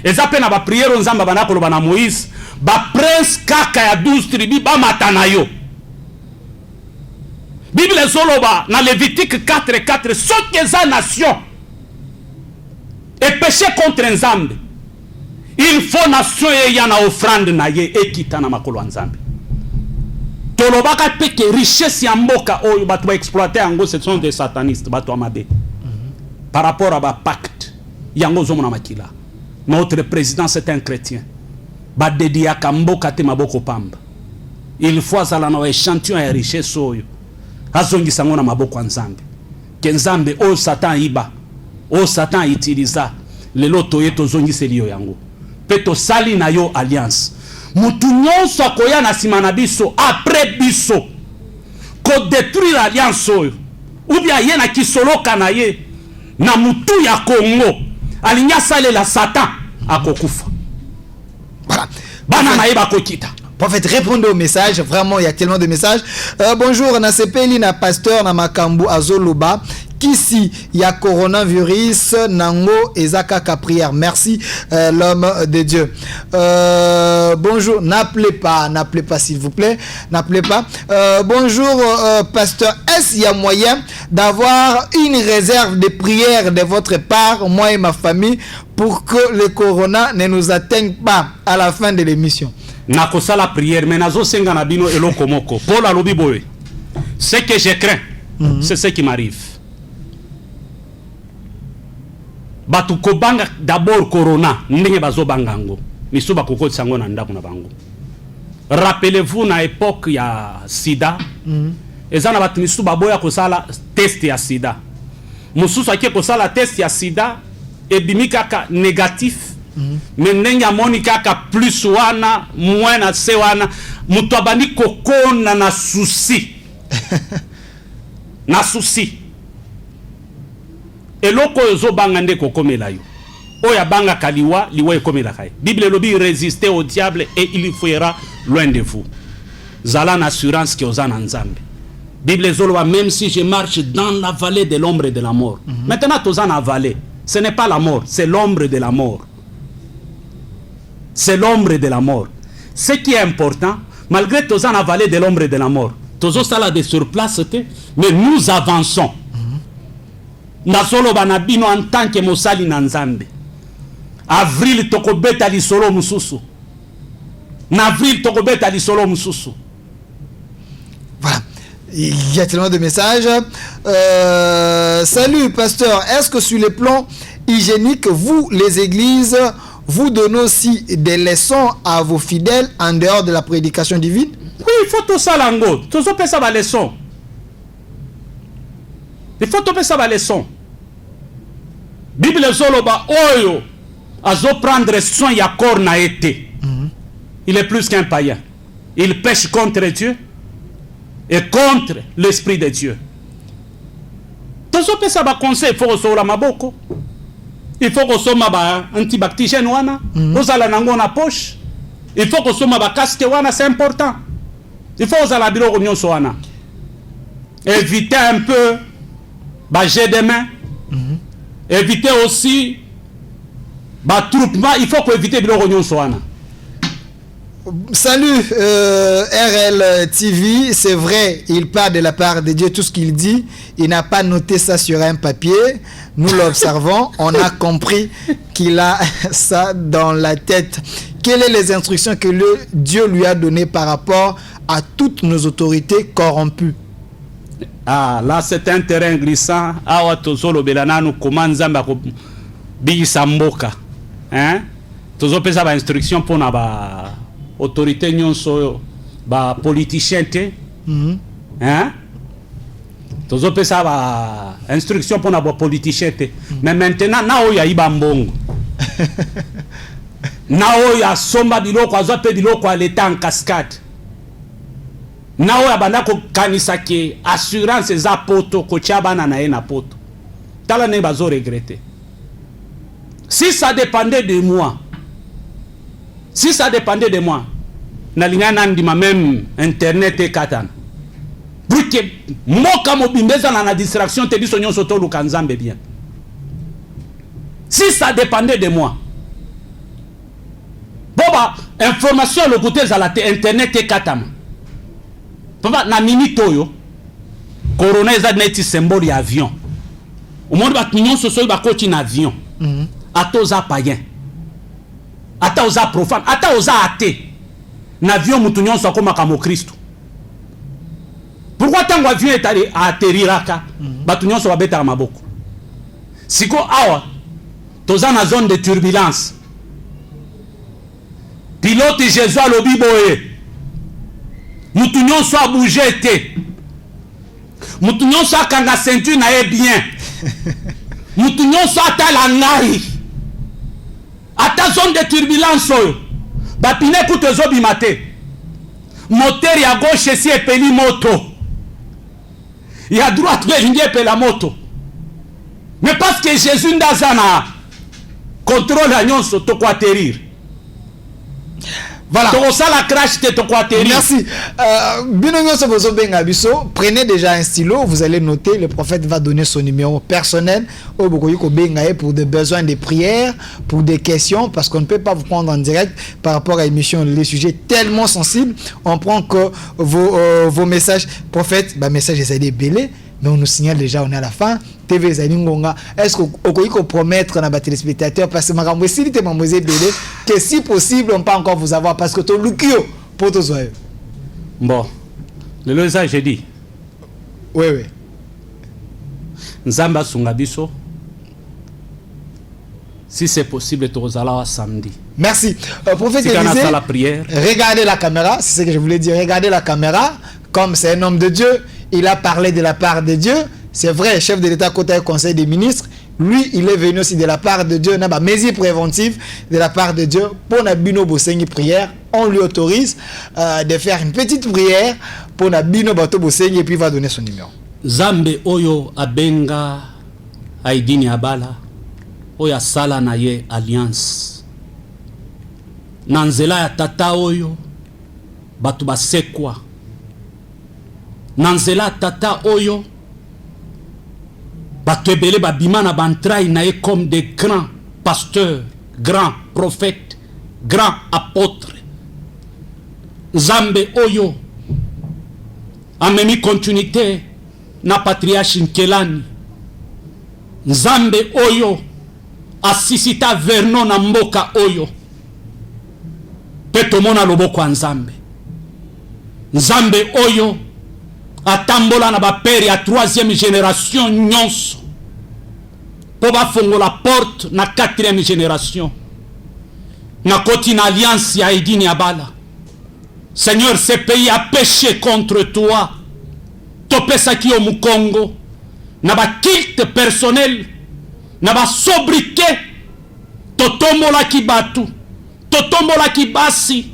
eza pe na ba prière nzamba bana koloba na Moïse ba prince kaka ya 12 tribus ba mata na yo. Bible Zoloba, dans Lévitique 4:4, ce qui est la nation et péché contre Nzambe, il faut nation et y en a offrande na ye et kita na makolo Nzambe. Tolobaka peke richesse ya mboka oyo batu ba exploiter yango, ce sont des satanistes batu amabe. Par rapport à ba pacte yango zomo na makila. Notre président c'est un chrétien. Ba dédia ka mboka te maboko pamba. Il faut azala na échantillon ya richesse oyo. Azongisa ngona maboko Nzambe. Ke Nzambe o Satan iba. O Satan utiliza lelo toye tozongisa liyo yango. Pe to sali na yo alliance. Mutu nyonso akoya na sima na biso après biso ko détruire alliance oyo. Ou bien ye na kisoloka na ye na mutu ya Congo alinya sale la Satan akokufa. Voilà. Bana na yeba kokita. Prophète, répondez au message. Vraiment, il y a tellement de messages. Bonjour, na sepeli na pasteur na makambu azoloba. Kisi ya coronavirus nango ezaka prière. Merci l'homme de Dieu. Bonjour, n'appelez pas s'il vous plaît, n'appelez pas. Bonjour pasteur, est-ce qu'il y a moyen d'avoir une réserve de prière de votre part, moi et ma famille, pour que le corona ne nous atteigne pas à la fin de l'émission? Nakosa la prière, mais nazo senga na bino eloko moko. Paul alobi boye. Ce que je crains, c'est ce qui m'arrive. Batu kobanga d'abord corona, ndenge bazo bangango. Miso bakoko tsango na ndako na bango. Rappelez-vous na époque ya sida. Ezana batu miso baboya kosala test ya sida. Mususu ake kosala test ya sida ebimika ka négatif. Mais nenga moni kaka plus wana moins na se wana mutu abandi kokona na souci na souci eloko yozo banga nde kokomela yo oya banga kaliwa liwa ekomela kai. Bible lobi résister au diable et il fuira loin de vous. Zala une assurance que ozana Nzambe. Bible zoloba même si je marche dans la vallée de l'ombre et de la mort. Maintenant tozana vallée, ce n'est pas la mort, c'est l'ombre de la mort. C'est l'ombre de la mort. Ce qui est important, malgré tous en vallée de l'ombre de la mort, tous ça de sur place, mais nous avançons. Nasolo banabino en tant que Mosali Nanzambe. Avril tokobeta li solo mususu. Na avril tokobeta lisolo mususu. Voilà. Il y a tellement de messages. Salut, pasteur. Est-ce que sur le plan hygiénique, vous, les églises, vous donnez aussi des leçons à vos fidèles en dehors de la prédication divine? Oui, il faut tout ça lango. Tout ça peut ça va leçon. Il faut tout ça va leçon. Bible zoloba oyo azo prendre soin ya corps na été. Il est plus qu'un païen. Il pêche contre Dieu et contre l'Esprit de Dieu. Tout ça va conseil, il faut que la maboko. Il faut que soma ba antibactigène wana, ozala nango na poche. Il faut que soma ba casque wana, c'est important. Il faut ozala biloko nyonso wana. Éviter un peu ba jet de main. Éviter aussi ba troupement, il faut que éviter biloko nyonso wana. Salut RL TV, c'est vrai, il parle de la part de Dieu, tout ce qu'il dit, il n'a pas noté ça sur un papier, nous l'observons, on a compris qu'il a ça dans la tête. Quelles sont les instructions que Dieu lui a données par rapport à toutes nos autorités corrompues? Ah, là c'est un terrain glissant, awa tozolo belana nous comment nzamba ko bigisa mboka. Hein? Tozo pesa ba instruction pour na ba autorité nyonso ba politicien te. Hein? Tozo pesa ba instruction pour na ba politicien te. Mais maintenant na oya iba mbongo. Na oya somba biloko azo pe biloko à l'état en cascade. Na oya banda ko kanisa ke assurance za poto ko chabana na ena poto. Tala ne bazo regretter. Si ça dépendait de moi, si ça dépendait de moi, nalingana ndima même internet et katana. Pour que moka mobimbeza na distraction te biso nyonso to lukanzambe bien. Si ça dépendait de moi. Boba information le côté za la internet et katama. Papa na minute oyo corona eza neti symbole ya avion. Au monde ba nyonso so ba koti na avion. Ata oza païen, ata oza profane, ata oza athée, n'avion mutu nyonso akomaka mo Kristo. Pourquoi tango avion est allé atterriraka, batu nyonso babeta maboko? Siko awa, toza na zone de turbulence. Pilote Jésus alobi boye, mutu nyonso a bougé te, mutu nyonso akanga ceinture na ye bien, mutu nyonso atala ngai. Ata zone de turbulence oyo bapine kuto zobima te, moteur ya gauche si epeli moto, ya droite belingi epela moto, mais parce que Jésus ndaza na contrôle ya nyonso toko atterrir. Voilà. Merci. Prenez déjà un stylo, vous allez noter, le prophète va donner son numéro personnel pour des besoins de prière, pour des questions, parce qu'on ne peut pas vous prendre en direct par rapport à l'émission, les sujets tellement sensibles. On prend que vos messages, prophète, message est belé, mais on nous signale déjà, on est à la fin. TV Zaningonga, est-ce qu'on peut promettre à nos téléspectateurs, parce que ma si que si possible, on peut encore vous avoir, parce que ton lookio pour tous. Bon, le loisage, j'ai dit. Oui. Nzamba Sungabiso, si c'est possible, tu vas samedi. Merci. Prophète Élisée, la prière. Regardez la caméra, c'est ce que je voulais dire. Regardez la caméra, comme c'est un homme de Dieu, il a parlé de la part de Dieu. C'est vrai, chef de l'État côté Conseil des ministres, lui, il est venu aussi de la part de Dieu, n'a pas mesure préventive de la part de Dieu pour Nabino Bosengi prière. On lui autorise de faire une petite prière pour Nabino Bato Bosengi et puis il va donner son numéro. Zambe Oyo Abenga Aidini Abala Oya Sala Naye Alliance Nanzela ya Tata Oyo Batu Basekwa Nanzela Tata Oyo Batebele babimana bantrai nae comme des grands pasteurs, grands prophètes, grands apôtres. Zambe Oyo a mis continuité na patriarche Nkelani. Zambe Oyo a sisita Vernon na mboka Oyo. pe tomona loboko ya Nzambe. Nzambe oyo atambola na bapere ya 3e génération nyonso po bafongola porte na 4e génération na koti na alliance ya edini ya bala. Seigneur, ce pays a péché contre toi. Topesaki yo mukongo na ba kilte personnel na ba sobriquet totombola ki batu, totombola ki basi,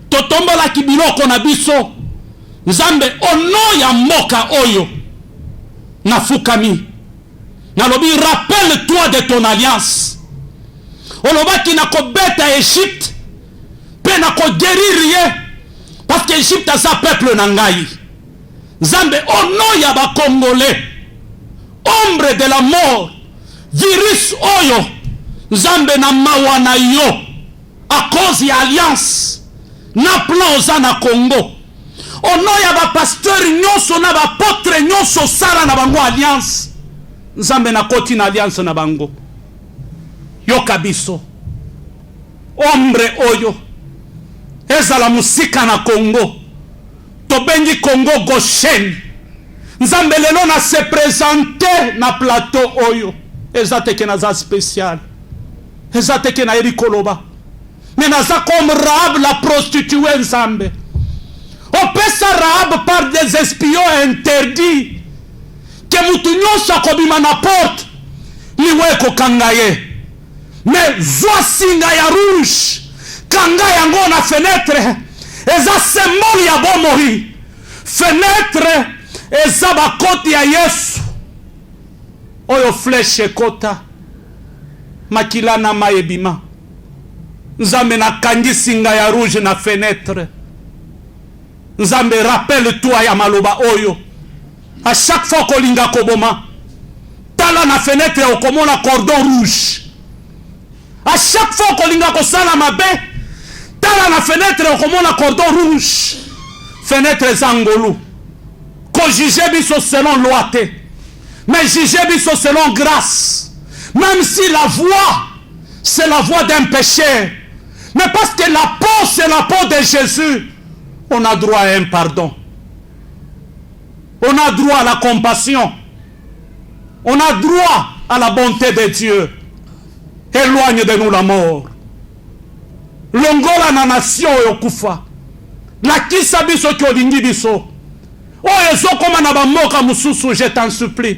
totombola ki biloko na biso. Nzambe ono ya mboka oyo na fukami nalobi rappelle-toi de ton alliance. Olobaki na kobeta Égypte pe na ko guérir ye parce que Égypte a sa peuple na ngai. Nzambe ono ya ba Congolais, ombre de la mort, virus oyo Nzambe na mawa na yo a cause ya alliance na plan oza na Congo. Ono ya ba pasteur nyonso na ba potre nyonso sala na bango alliance. Nzambe na koti na alliance na bango. Yoka biso ombre oyo ezala musika na Congo, tobengi Congo Goshen. Nzambe lelo na se présenter na plateau oyo ezateke na za spécial, ezateke na erikoloba, mais naza comme Rahab la prostituée. Nzambe opesa Rahab par des espions interdits ke mutu nyonso akobima na porte liwe kokanga ye. Mais zwa singa ya rouge kanga yango na fenêtre eza symbole ya bomoi. Fenêtre eza bakoti ya Yesu oyo flèche ekota makila na mayebima. Nzambe na kangi singa ya rouge na fenêtre. Nzambe rappelle-toi ya maloba oyo. À chaque fois kolinga koboma tala na fenêtre okomona cordon rouge. À chaque fois kolinga kosala mabe tala na fenêtre okomona cordon rouge. Fenêtre zangolu ko juger biso selon loi te, mais juger biso selon grâce. Même si la voix c'est la voix d'un pécheur, mais parce que la peau c'est la peau de Jésus, on a droit à un pardon, on a droit à la compassion, on a droit à la bonté de Dieu. Éloigne de nous la mort. Longola na nation yokufa. La kisa biso ki olingi biso. Oyo ezokoma na bamoka mususu, je t'en supplie.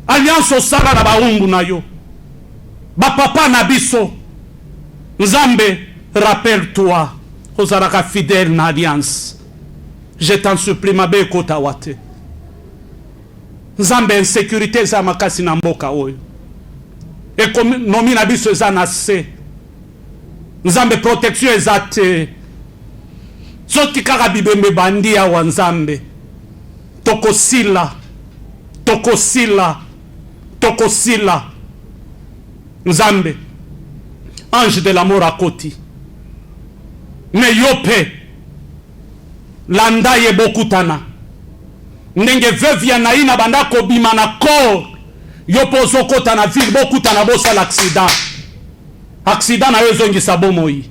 Alliance osala na baumbu na yo. Bapapa na biso. Nzambe, rappelle-toi. Ozalaka fidèle na alliance. Je t'en supplie, mabe ekota wate. Nzambe, insécurité za makasi na mboka oyo. Ekonomi na biso eza na se. Nzambe, protection eza te. Soki kaka bibembe bandi ya wa Nzambe. Tokosila. Tokosila. Tokosila. Nzambe, ange de la mort akoti. Me yope landa ye bokutana. Ndenge vevia na ina banda kobima na kor. Yopo zokota na ville bokutana bosa l'accident. Accident na ezongi sabomoi.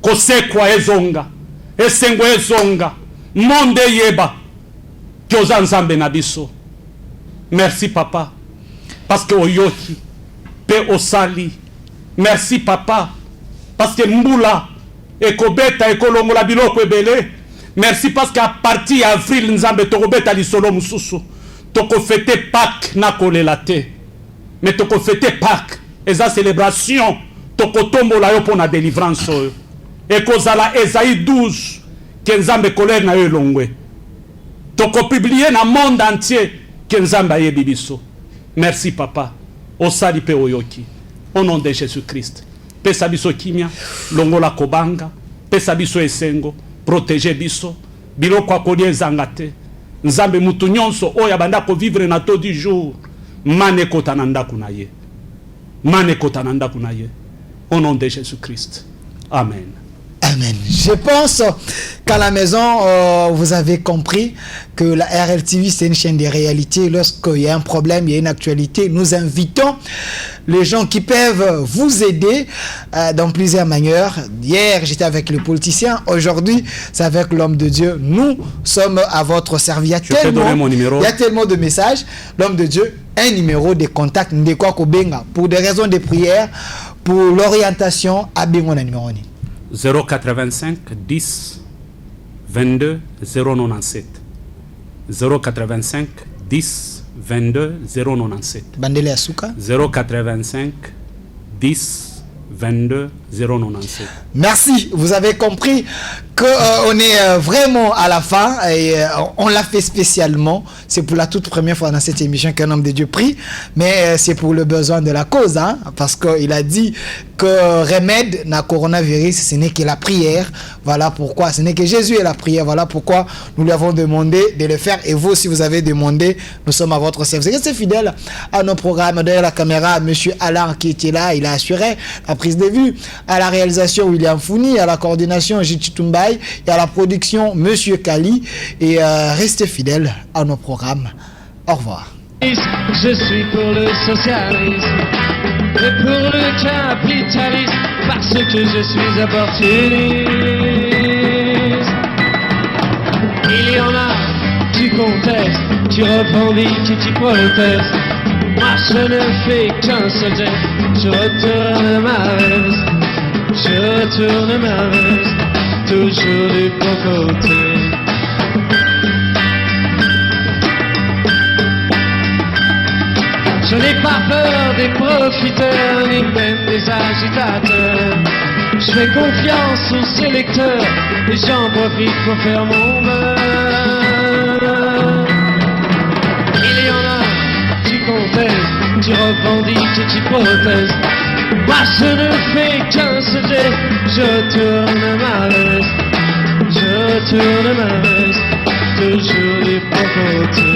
Kosekwa ezonga. Esengo ezonga. Monde yeba. Kyoza Nzambe na biso. Merci papa. Parce que oyoki. Pe osali. Merci papa. Parce que mbula. Ekobeta ekolongola biloko ebele. Merci parce qu'à partir avril Nzambe tokobeta lisolo mususu. Toko fêter Pâques na kolela te. Mais toko fêter Pâques. Eza célébration. Toko tombola yo pona délivrance. Ekozala Esaïe 12. Que Nzambe kolere na yo elongwe. Toko publier na monde entier. Que Nzambe ayebi biso. Merci papa. Osali pe oyoki. Au nom de Jésus-Christ. Pesa biso kimia. Longola kobanga. Pesa biso esengo. Protéger biso. Biloko akoli ezanga te. Nzambe mutu nyonso oya banda ko vivre na to du jour. Mane kota na ndaku na ye. Mane kota na ndaku na ye. Au nom de Jésus-Christ. Amen. Amen. Je pense qu'à la maison, vous avez compris que la RLTV, c'est une chaîne de réalité. Lorsqu'il y a un problème, il y a une actualité, nous invitons les gens qui peuvent vous aider dans plusieurs manières. Hier, j'étais avec le politicien. Aujourd'hui, c'est avec l'homme de Dieu. Nous sommes à votre service. Il y a tellement de messages. L'homme de Dieu, un numéro de contact, pour des raisons de prière, pour l'orientation, à Bengon, un numéro. 085 10 22 097. 085 10 22 097. Bandele Asuka. 085 10 22 097. Merci, vous avez compris qu'on est vraiment à la fin et on l'a fait spécialement. C'est pour la toute première fois dans cette émission qu'un homme de Dieu prie, mais c'est pour le besoin de la cause, hein, parce qu'il a dit que remède na coronavirus, ce n'est que la prière. Voilà pourquoi, ce n'est que Jésus et la prière. Voilà pourquoi nous lui avons demandé de le faire. Et vous, si vous avez demandé, nous sommes à votre service. Restez fidèles à nos programmes. Derrière la caméra, monsieur Alain qui était là, il a assuré la prise de vue. À la réalisation, William Founi. À la coordination, Jichi Tumbaï. Et à la production, monsieur Kali. Et restez fidèles à nos programmes. Au revoir. Je suis pour le socialisme et pour le capitalisme parce que je suis opportuniste. Il y en a qui contestent, qui revendiquent et qui protestent. Moi je ne fais qu'un seul geste, je retourne ma veste, je retourne ma veste, toujours du bon côté. Je n'ai pas peur des profiteurs, ni même des agitateurs. Je fais confiance aux sélecteurs, et j'en profite pour faire mon beurre. Il y en a qui contestent, qui revendiquent et qui protestent. Moi je ne fais qu'un seul geste, je tourne ma veste, je tourne ma veste, toujours du bon côté.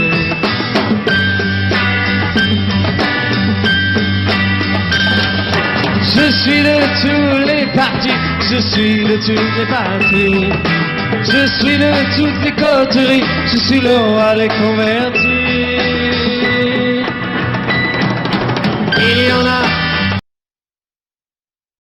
Je suis de tous les partis, je suis de toutes les parties. Je suis de toutes les coteries, je suis le roi des convertis.